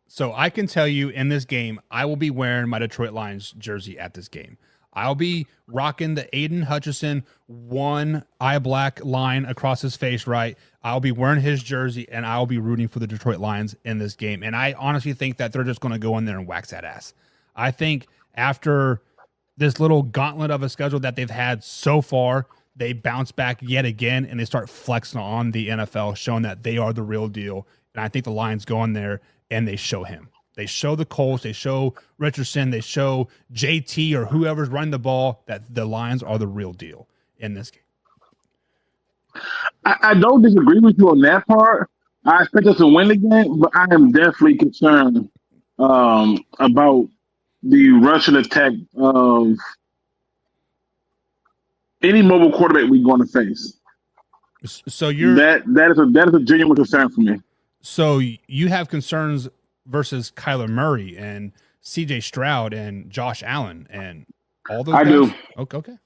B: So I can tell you in this game, I will be wearing my Detroit Lions jersey at this game. I'll be rocking the Aiden Hutchinson one eye black line across his face, right? I'll be wearing his jersey, and I'll be rooting for the Detroit Lions in this game. And I honestly think that they're just going to go in there and wax that ass. I think after this little gauntlet of a schedule that they've had so far, they bounce back yet again, and they start flexing on the NFL, showing that they are the real deal. And I think the Lions go in there, and they show him. They show the Colts, they show Richardson, they show JT or whoever's running the ball that the Lions are the real deal in this game.
D: I don't disagree with you on that part. I expect us to win the game, but I am definitely concerned about the Russian attack of any mobile quarterback we're going to face.
B: So you're
D: that is a genuine concern for me.
B: So you have concerns versus Kyler Murray and CJ Stroud and Josh Allen and all those guys?
D: Do.
B: Okay.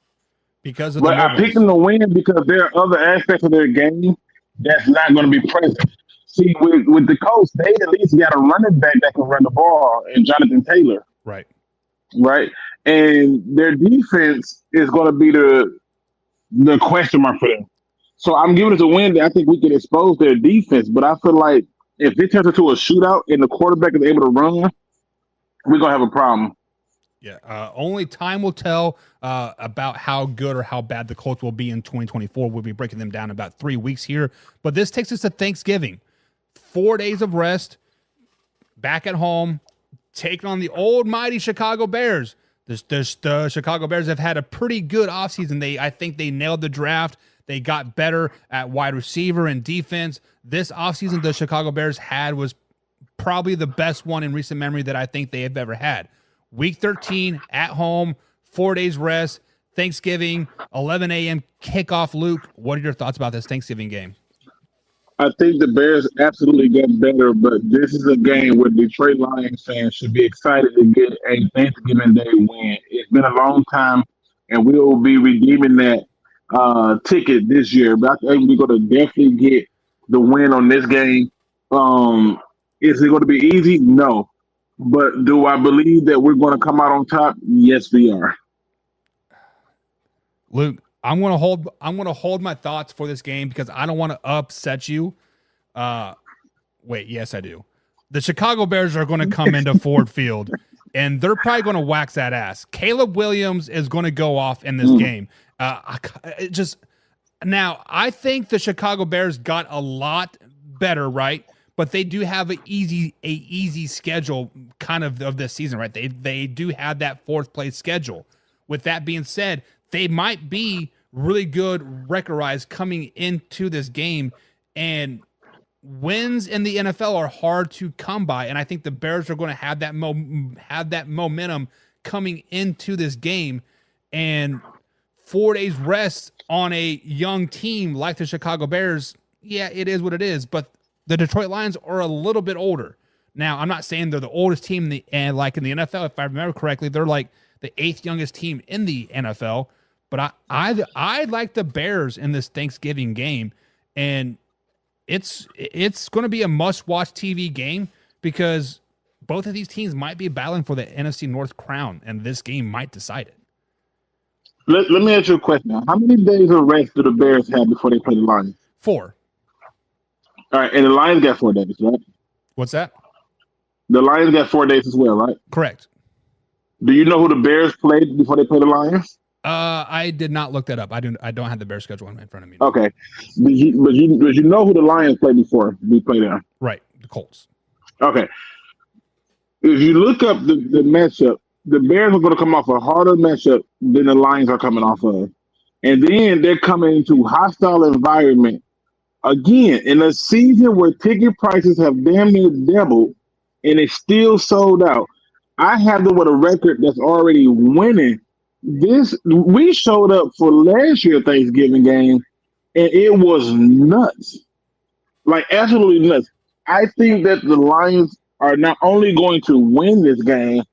B: Because of
D: but I picked them to win because there are other aspects of their game that's not going to be present. See, with the Colts, they at least got a running back that can run the ball, and Jonathan Taylor.
B: Right.
D: And their defense is going to be the question mark for them. So I'm giving it a win that I think we can expose their defense, but I feel like if it turns into a shootout and the quarterback is able to run, we're going to have a problem.
B: Yeah, only time will tell about how good or how bad the Colts will be in 2024. We'll be breaking them down in about 3 weeks here. But this takes us to Thanksgiving. 4 days of rest, back at home, taking on the old mighty Chicago Bears. The Chicago Bears have had a pretty good offseason. I think they nailed the draft. They got better at wide receiver and defense. This offseason the Chicago Bears had was probably the best one in recent memory that I think they have ever had. Week 13 at home, 4 days rest, Thanksgiving, 11 a.m. kickoff. Luke, what are your thoughts about this Thanksgiving game?
D: I think the Bears absolutely get better, but this is a game where Detroit Lions fans should be excited to get a Thanksgiving Day win. It's been a long time, and we will be redeeming that ticket this year. But I think we're going to definitely get the win on this game. Is it going to be easy? No. But do I believe that we're going to come out on top? Yes, we are.
B: Luke, I'm going to hold my thoughts for this game because I don't want to upset you. Wait, yes, I do. The Chicago Bears are going to come into Ford Field, and they're probably going to wax that ass. Caleb Williams is going to go off in this game. Now, I think the Chicago Bears got a lot better, right? But they do have an easy schedule kind of this season, right? They do have that fourth place schedule. With that being said, they might be really good record-wise coming into this game, and wins in the NFL are hard to come by. And I think the Bears are going to have that momentum coming into this game, and 4 days rest on a young team like the Chicago Bears. Yeah, it is what it is, but the Detroit Lions are a little bit older. Now, I'm not saying they're the oldest team in the NFL. If I remember correctly, they're like the 8th youngest team in the NFL. But I like the Bears in this Thanksgiving game, and it's going to be a must-watch TV game because both of these teams might be battling for the NFC North crown, and this game might decide it.
D: Let me ask you a question. How many days of rest do the Bears have before they play the Lions?
B: 4.
D: All right, and the Lions got 4 days, right?
B: What's that?
D: The Lions got 4 days as well, right?
B: Correct.
D: Do you know who the Bears played before they played the Lions?
B: I did not look that up. I don't have the Bears schedule in front of me.
D: Okay, but you know who the Lions played before we played them?
B: Right, the Colts.
D: Okay, if you look up the matchup, the Bears are going to come off a harder matchup than the Lions are coming off of, and then they're coming into hostile environment. Again, in a season where ticket prices have damn near doubled and it's still sold out, I have them with a record that's already winning. We showed up for last year's Thanksgiving game, and it was nuts. Like, absolutely nuts. I think that the Lions are not only going to win this game,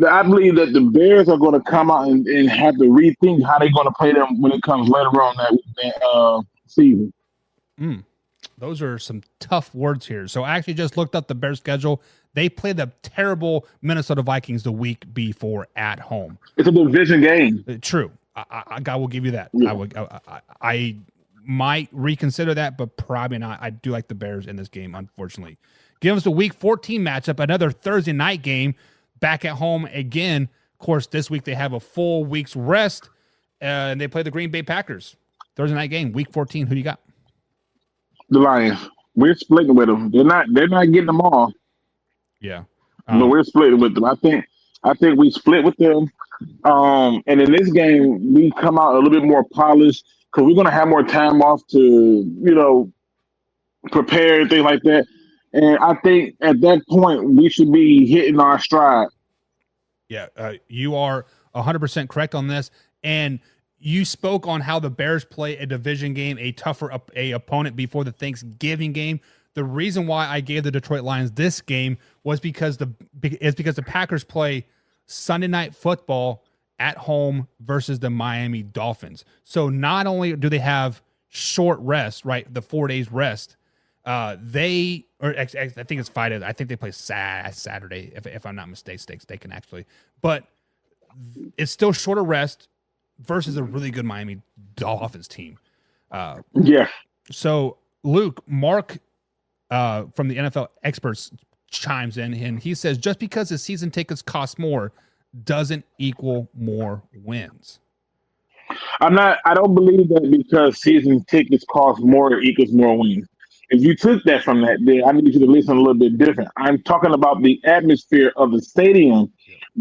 D: I believe that the Bears are going to come out and have to rethink how they're going to play them when it comes later on that season.
B: Those are some tough words here. So I actually just looked up the Bears schedule. They play the terrible Minnesota Vikings the week before at home.
D: It's a division game.
B: True. I will give you that.
D: Yeah.
B: I might reconsider that, but probably not. I do like the Bears in this game, unfortunately. Give us a week 14 matchup, another Thursday night game back at home again. Of course, this week they have a full week's rest, and they play the Green Bay Packers. Thursday night game, week 14. Who do you got?
D: The Lions. We're splitting with them. They're not getting them all.
B: Yeah.
D: But we're splitting with them. I think we split with them. And in this game, we come out a little bit more polished because we're going to have more time off to, prepare and things like that. And I think at that point, we should be hitting our stride.
B: Yeah, you are 100% correct on this. And you spoke on how the Bears play a division game, a tougher opponent before the Thanksgiving game. The reason why I gave the Detroit Lions this game was because the Packers play Sunday Night Football at home versus the Miami Dolphins. So not only do they have short rest, right, the 4 days rest, I think it's 5 days. I think they play Saturday, if I'm not mistaken, actually. But it's still shorter rest versus a really good Miami Dolphins team.
D: Yeah.
B: So, Luke, Mark from the NFL Experts chimes in, and he says, just because the season tickets cost more doesn't equal more wins.
D: I don't believe that because season tickets cost more it equals more wins. If you took that from that, then I need you to listen a little bit different. I'm talking about the atmosphere of the stadium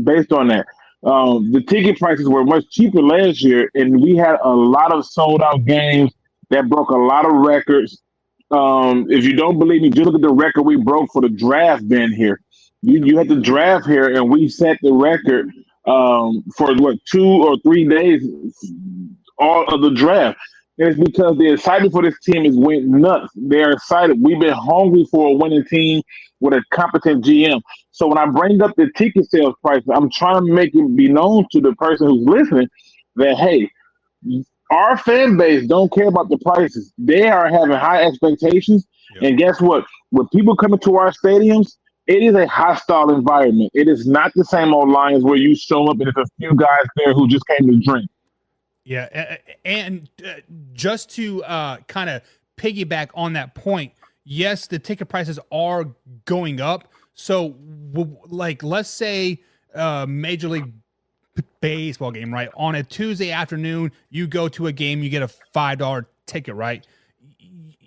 D: based on that. The ticket prices were much cheaper last year, and we had a lot of sold out games that broke a lot of records. If you don't believe me, just look at the record we broke for the draft bin here. You had the draft here, and we set the record for 2 or 3 days, all of the draft. And it's because the excitement for this team is went nuts. They're excited. We've been hungry for a winning team with a competent GM. So when I bring up the ticket sales prices, I'm trying to make it be known to the person who's listening that, hey, our fan base don't care about the prices. They are having high expectations. Yep. And guess what? When people come into our stadiums, it is a hostile environment. It is not the same old Lions where you show up and there's a few guys there who just came to drink.
B: Yeah, and just to kind of piggyback on that point, yes, the ticket prices are going up. So, like, let's say Major League Baseball game, right? On a Tuesday afternoon, you go to a game, you get a $5 ticket, right?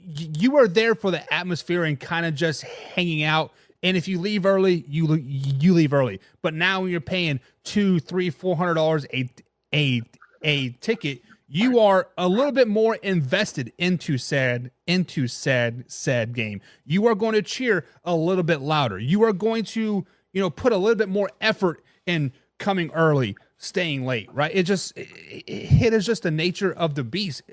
B: You are there for the atmosphere and kind of just hanging out. And if you leave early, you leave early. But now when you're paying $200, $300, $400 a ticket, you are a little bit more invested into said game. You are going to cheer a little bit louder. You are going to, put a little bit more effort in coming early, staying late, right? It is just the nature of the beast.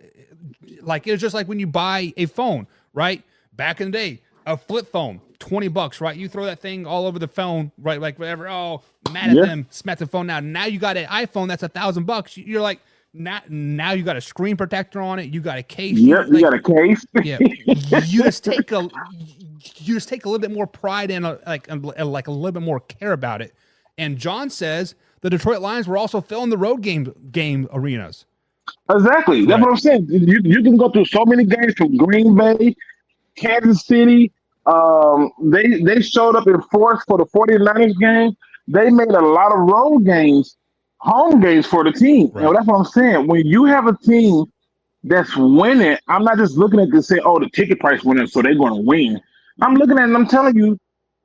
B: Like, it's just like when you buy a phone, right? Back in the day, a flip phone, $20, right? You throw that thing all over the phone, right? Like whatever. Oh, mad at them, smack the phone down. Now you got an iPhone that's $1,000. You're like, now you got a screen protector on it. You got a case.
D: Yep, you got a case.
B: Yeah, you just take a little bit more pride and like a little bit more care about it. And John says the Detroit Lions were also filling the road game arenas.
D: Exactly. That's what I'm saying. You can go through so many games from Green Bay, Kansas City. They showed up in force for the 49ers game. They made a lot of road games, home games for the team. Right. That's what I'm saying. When you have a team that's winning, I'm not just looking at this and say, oh, the ticket price went up, so they're going to win. I'm looking at it and I'm telling you,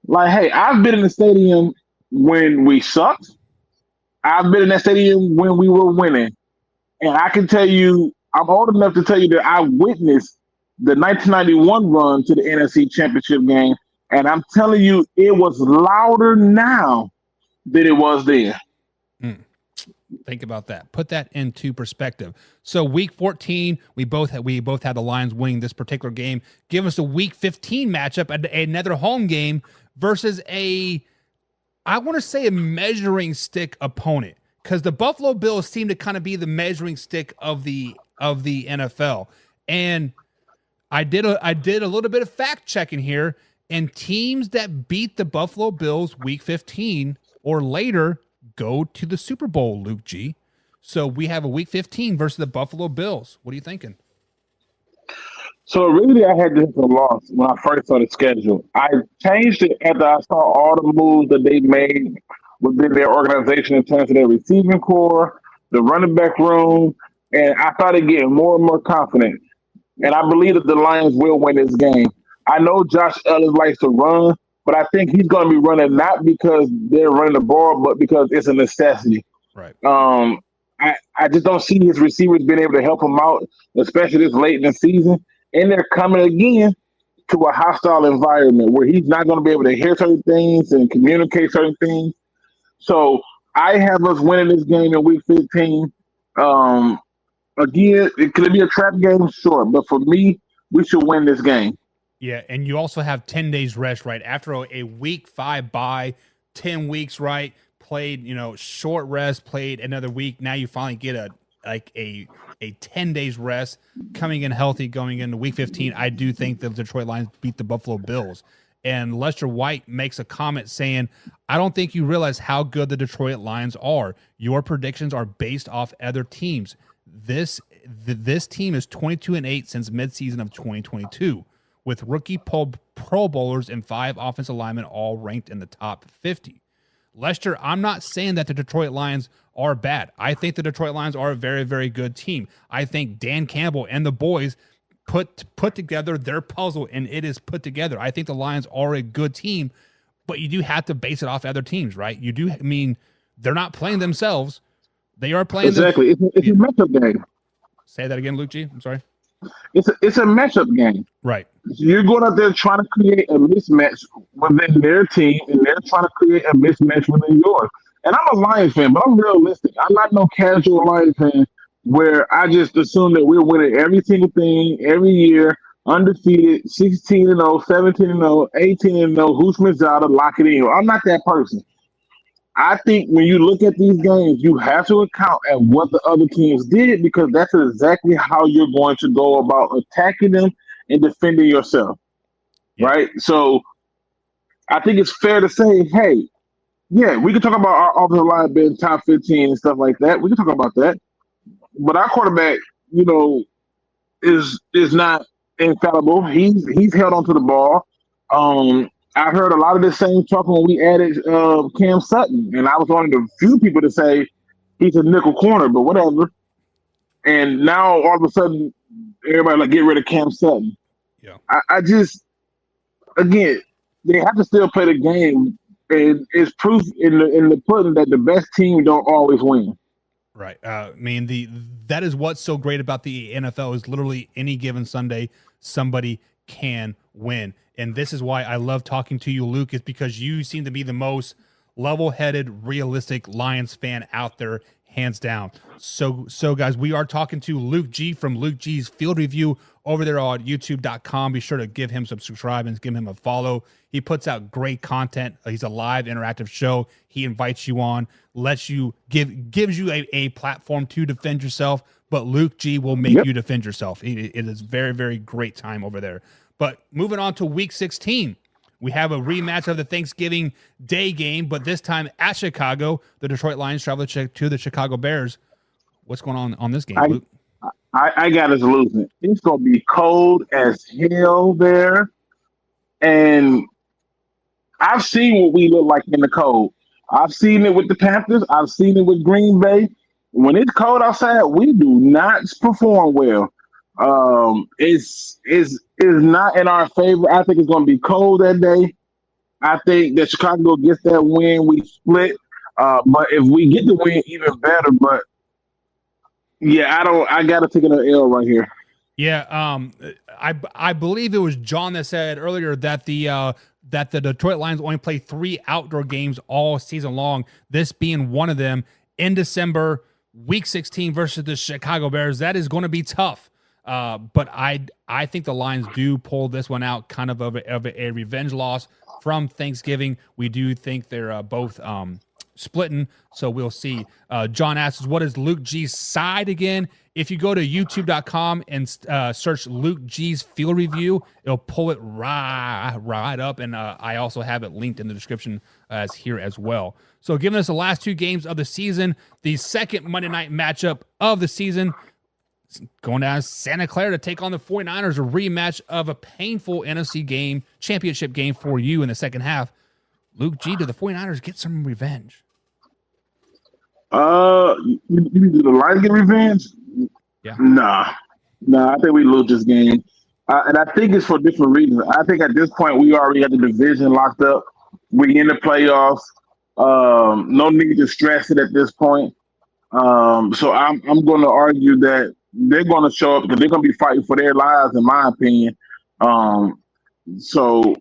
D: like, hey, I've been in the stadium when we sucked. I've been in that stadium when we were winning. And I can tell you, I'm old enough to tell you that I witnessed the 1991 run to the NFC Championship game, and I'm telling you, it was louder now than it was then.
B: Think about that. Put that into perspective. So Week 14, we both had the Lions winning this particular game. Give us a Week 15 matchup, another home game versus I want to say a measuring stick opponent, because the Buffalo Bills seem to kind of be the measuring stick of the NFL. And I did a little bit of fact checking here, and teams that beat the Buffalo Bills Week 15 or later go to the Super Bowl, Luke G. So we have a Week 15 versus the Buffalo Bills. What are you thinking?
D: So really, I had this a loss when I first saw the schedule. I changed it after I saw all the moves that they made within their organization in terms of their receiving core, the running back room, and I started getting more and more confident. And I believe that the Lions will win this game. I know Josh Allen likes to run, but I think he's going to be running not because they're running the ball, but because it's a necessity.
B: Right.
D: I just don't see his receivers being able to help him out, especially this late in the season. And they're coming again to a hostile environment where he's not going to be able to hear certain things and communicate certain things. So I have us winning this game in Week 15. Again, it could be a trap game, sure, but for me, we should win this game.
B: Yeah, and you also have 10 days rest, right? After a Week 5 bye, 10 weeks, right? Played, short rest, played another week. Now you finally get a 10 days rest, coming in healthy, going into Week 15. I do think the Detroit Lions beat the Buffalo Bills. And Lester White makes a comment saying, I don't think you realize how good the Detroit Lions are. Your predictions are based off other teams. This team is 22-8 since midseason of 2022, with rookie Pro Bowlers and 5 offensive linemen all ranked in the top 50. Lester, I'm not saying that the Detroit Lions are bad. I think the Detroit Lions are a very, very good team. I think Dan Campbell and the boys put together their puzzle, and it is put together. I think the Lions are a good team, but you do have to base it off other teams, right? You do. I mean, they're not playing themselves. They are playing.
D: Exactly. It's a matchup game.
B: Say that again, Luke G. I'm sorry.
D: It's a matchup game.
B: Right.
D: You're going out there trying to create a mismatch within their team, and they're trying to create a mismatch within yours. And I'm a Lions fan, but I'm realistic. I'm not no casual Lions fan where I just assume that we're winning every single thing every year, undefeated, 16-0, 17-0, 18-0, who's Mazada, lock it in. I'm not that person. I think when you look at these games, you have to account at what the other teams did, because that's exactly how you're going to go about attacking them and defending yourself, right? So I think it's fair to say, hey, yeah, we can talk about our offensive line being top 15 and stuff like that. We can talk about that. But our quarterback, is not infallible. He's held onto the ball. I heard a lot of the same talk when we added Cam Sutton, and I was one of the few people to say he's a nickel corner, but whatever. And now all of a sudden, everybody like get rid of Cam Sutton.
B: Yeah,
D: I just, again, they have to still play the game, and it's proof in the pudding that the best team don't always win.
B: Right. I mean, that is what's so great about the NFL is literally any given Sunday, somebody can win. And this is why I love talking to you, Luke, is because you seem to be the most level-headed, realistic Lions fan out there, hands down. So guys, we are talking to Luke G from Luke G's Field Review over there on youtube.com. Be sure to give him some subscribe and give him a follow. He puts out great content. He's a live interactive show. He invites you on, gives you a platform to defend yourself, but Luke G will make you defend yourself. It is very, very great time over there. But moving on to week 16, we have a rematch of the Thanksgiving Day game, but this time at Chicago. The Detroit Lions travel to the Chicago Bears. What's going on this game, Luke?
D: I got us losing. It's going to be cold as hell there. And I've seen what we look like in the cold. I've seen it with the Panthers. I've seen it with Green Bay. When it's cold outside, we do not perform well. It's not in our favor. I think it's going to be cold that day. I think that Chicago gets that win. We split. But if we get the win, even better. But yeah, I got to take an L right here.
B: Yeah. I believe it was John that said earlier that the Detroit Lions only play 3 outdoor games all season long. This being one of them in December, week 16 versus the Chicago Bears. That is going to be tough. But I think the Lions do pull this one out, kind of a revenge loss from Thanksgiving. We do think they're both splitting, so we'll see. John asks, what is Luke G's side again? If you go to youtube.com and search Luke G's Field Review, it'll pull it right up, and I also have it linked in the description as here as well. So giving us the last 2 games of the season, the second Monday night matchup of the season, going down to Santa Clara to take on the 49ers, a rematch of a painful NFC game, championship game for you in the second half. Luke G, do the 49ers get some revenge?
D: Do the Lions get revenge?
B: Yeah.
D: Nah, I think we lose this game. And I think it's for different reasons. I think at this point, we already got the division locked up. We in the playoffs. No need to stress it at this point. So I'm going to argue that they're going to show up because they're going to be fighting for their lives, in my opinion. So,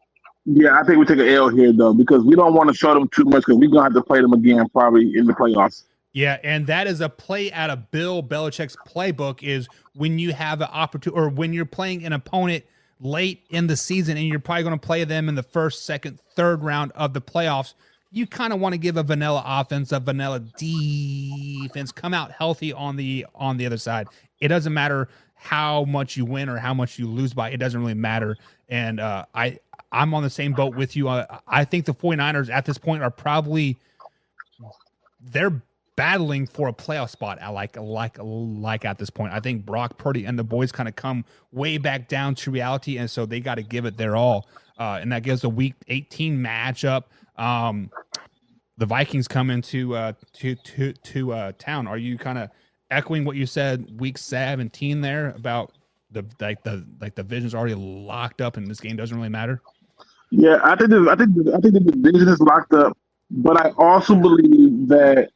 D: yeah, I think we take an L here, though, because we don't want to show them too much because we're going to have to play them again probably in the playoffs.
B: Yeah, and that is a play out of Bill Belichick's playbook is when you have an opportunity or when you're playing an opponent late in the season and you're probably going to play them in the first, second, third round of the playoffs, you kind of want to give a vanilla offense, a vanilla defense, come out healthy on the other side. It doesn't matter how much you win or how much you lose by. It doesn't really matter. And I'm on the same boat with you. I think the 49ers at this point are probably they're battling for a playoff spot. Like at this point, I think Brock Purdy and the boys kind of come way back down to reality, and so they got to give it their all. And that gives a week 18 matchup. the Vikings come into town. Are you kind of echoing what you said week 17 there about the division's already locked up and this game doesn't really matter?
D: Yeah, I think the division is locked up, but I also believe that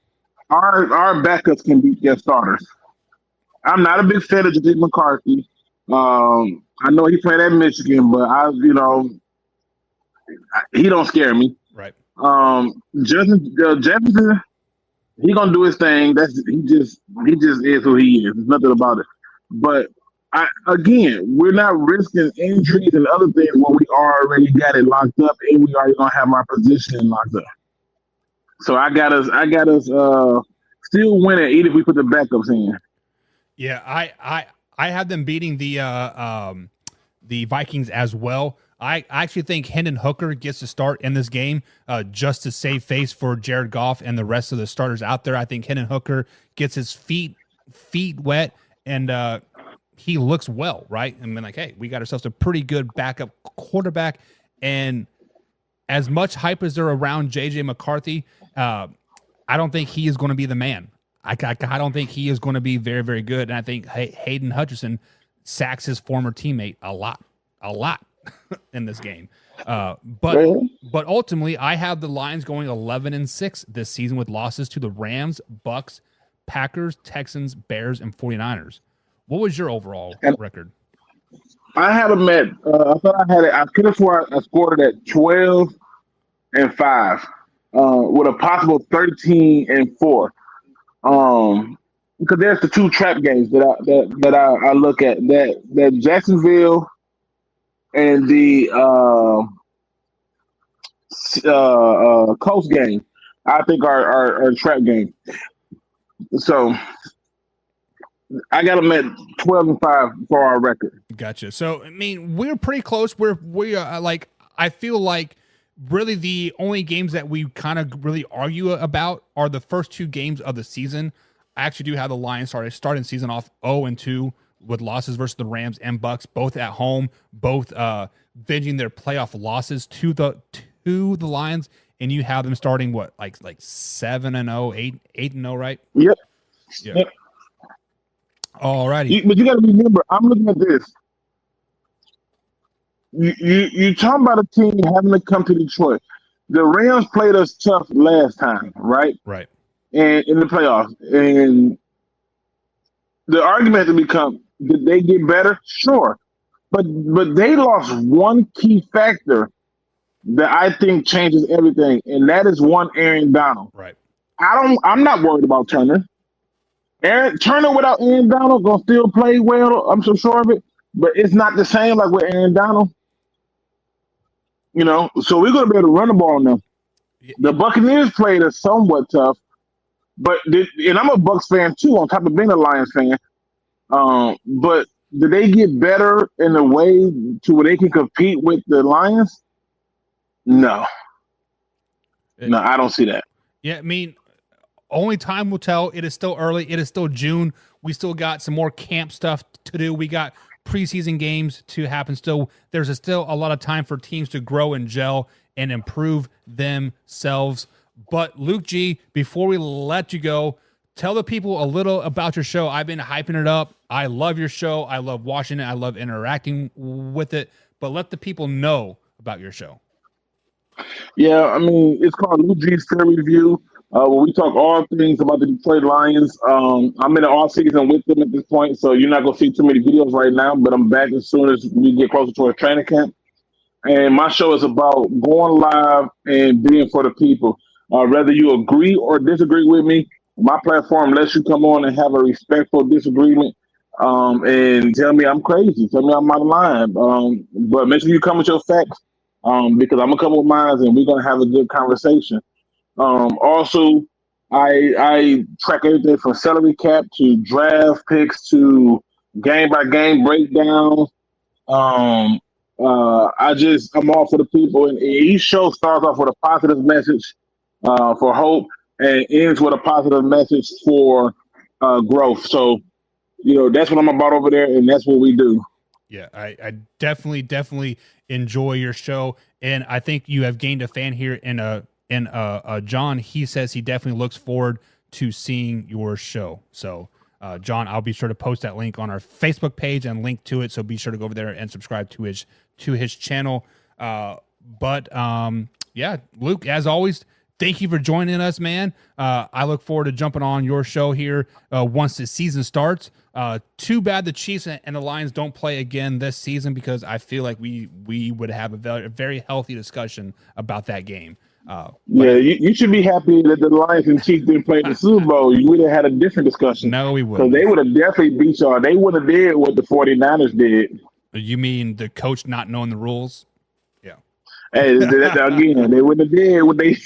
D: our backups can beat their starters. I'm not a big fan of JJ McCarthy. I know he played at Michigan, but he don't scare me.
B: Right.
D: Jefferson, he gonna do his thing. He just is who he is. There's nothing about it. But we're not risking injuries and other things when we already got it locked up, and we already gonna have our position locked up. So I got us still winning, even if we put the backups in.
B: Yeah, I have them beating the Vikings as well. I actually think Hendon Hooker gets to start in this game just to save face for Jared Goff and the rest of the starters out there. I think Hendon Hooker gets his feet wet and he looks well, right? I mean, like, hey, we got ourselves a pretty good backup quarterback. And as much hype as there around JJ McCarthy, I don't think he is going to be the man. I don't think he is going to be very, very good. And I think Hayden Hutchinson sacks his former teammate a lot in this game. But ultimately, I have the Lions going 11-6 this season with losses to the Rams, Bucks, Packers, Texans, Bears, and 49ers. What was your overall record?
D: I had them at. I thought I had it. I could have sworn I scored it at 12-5, with a possible 13-4. Because there's the two trap games that I look at, that Jacksonville and the Colts game, I think are trap game. So I got them at 12-5 for our record.
B: Gotcha. So I mean, we're pretty close. We are like, I feel like really the only games that we kind of really argue about are the first two games of the season. I actually do have the Lions starting season off 0-2 with losses versus the Rams and Bucks, both at home, both venging their playoff losses to the Lions, and you have them starting what, like 7-0, 8-0, right?
D: Yep.
B: Yep. All righty.
D: But you got to remember, I'm looking at this. You talking about a team having to come to Detroit. The Rams played us tough last time, right?
B: Right.
D: And in the playoffs. And the argument to become, did they get better? Sure. But they lost one key factor that I think changes everything, and that is one Aaron Donald.
B: Right.
D: I'm not worried about Turner. Turner without Aaron Donald gonna still play well, I'm so sure of it. But it's not the same like with Aaron Donald. So we're gonna be able to run the ball on them. The Buccaneers played us somewhat tough, and I'm a Bucs fan too, on top of being a Lions fan. But did they get better in a way to where they can compete with the Lions? No, I don't see that.
B: Yeah, I mean, only time will tell. It is still early. It is still June. We still got some more camp stuff to do. We got preseason games to happen still. There's still a lot of time for teams to grow and gel and improve themselves. But Luke G, before we let you go, tell the people a little about your show. I've been hyping it up. I love your show. I love watching it. I love interacting with it. But let the people know about your show.
D: Yeah, I mean, it's called Luke G's Fair Review. Where we talk all things about the Detroit Lions. I'm in the off season with them at this point, so you're not gonna see too many videos right now. But I'm back as soon as we get closer to our training camp. And my show is about going live and being for the people. Whether you agree or disagree with me, my platform lets you come on and have a respectful disagreement, and tell me I'm crazy, tell me I'm out of line. But make sure you come with your facts, because I'm gonna come with mine and we're gonna have a good conversation. Also, I track everything from salary cap to draft picks to game by game breakdowns. I'm all for the people, and each show starts off with a positive message for hope and ends with a positive message for growth. So, that's what I'm about over there, and that's what we do.
B: Yeah, I definitely enjoy your show, and I think you have gained a fan here in John, he says he definitely looks forward to seeing your show. So, John, I'll be sure to post that link on our Facebook page and link to it. So be sure to go over there and subscribe to his channel. Yeah, Luke, as always, thank you for joining us, man. I look forward to jumping on your show here once the season starts. Too bad the Chiefs and the Lions don't play again this season, because I feel like we would have a very healthy discussion about that game.
D: You should be happy that the Lions and Chiefs didn't play in the Super Bowl. You would have had a different discussion.
B: No, we wouldn't.
D: So they would have definitely beat y'all. They would have did what the 49ers did.
B: You mean the coach not knowing the rules? Yeah.
D: Hey, again, they wouldn't have did what they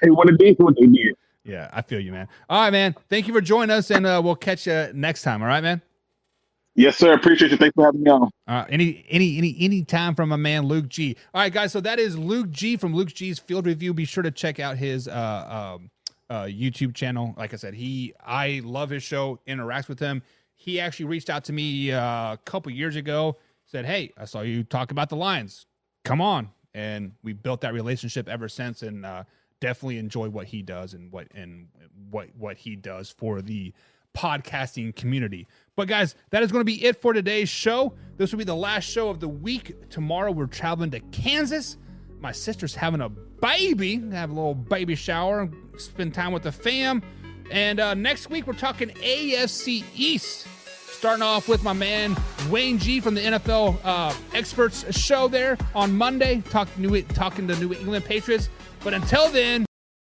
D: They would have did what they did.
B: Yeah, I feel you, man. All right, man. Thank you for joining us, and we'll catch you next time. All right, man?
D: Yes, sir. Appreciate you. Thanks for having me on.
B: Any time from my man Luke G. All right, guys. So that is Luke G from Luke G's Field Review. Be sure to check out his YouTube channel. Like I said, I love his show. Interacts with him. He actually reached out to me a couple years ago. Said, "Hey, I saw you talk about the Lions. Come on." And we built that relationship ever since. And definitely enjoy what he does and what he does for the podcasting community. But guys, that is going to be it for today's show. This will be the last show of the week. Tomorrow we're traveling to Kansas. My sister's having a baby. Have a little baby shower, spend time with the fam. And next week we're talking AFC East. Starting off with my man Wayne G from the NFL Experts show there on Monday, talking to New England Patriots. But until then,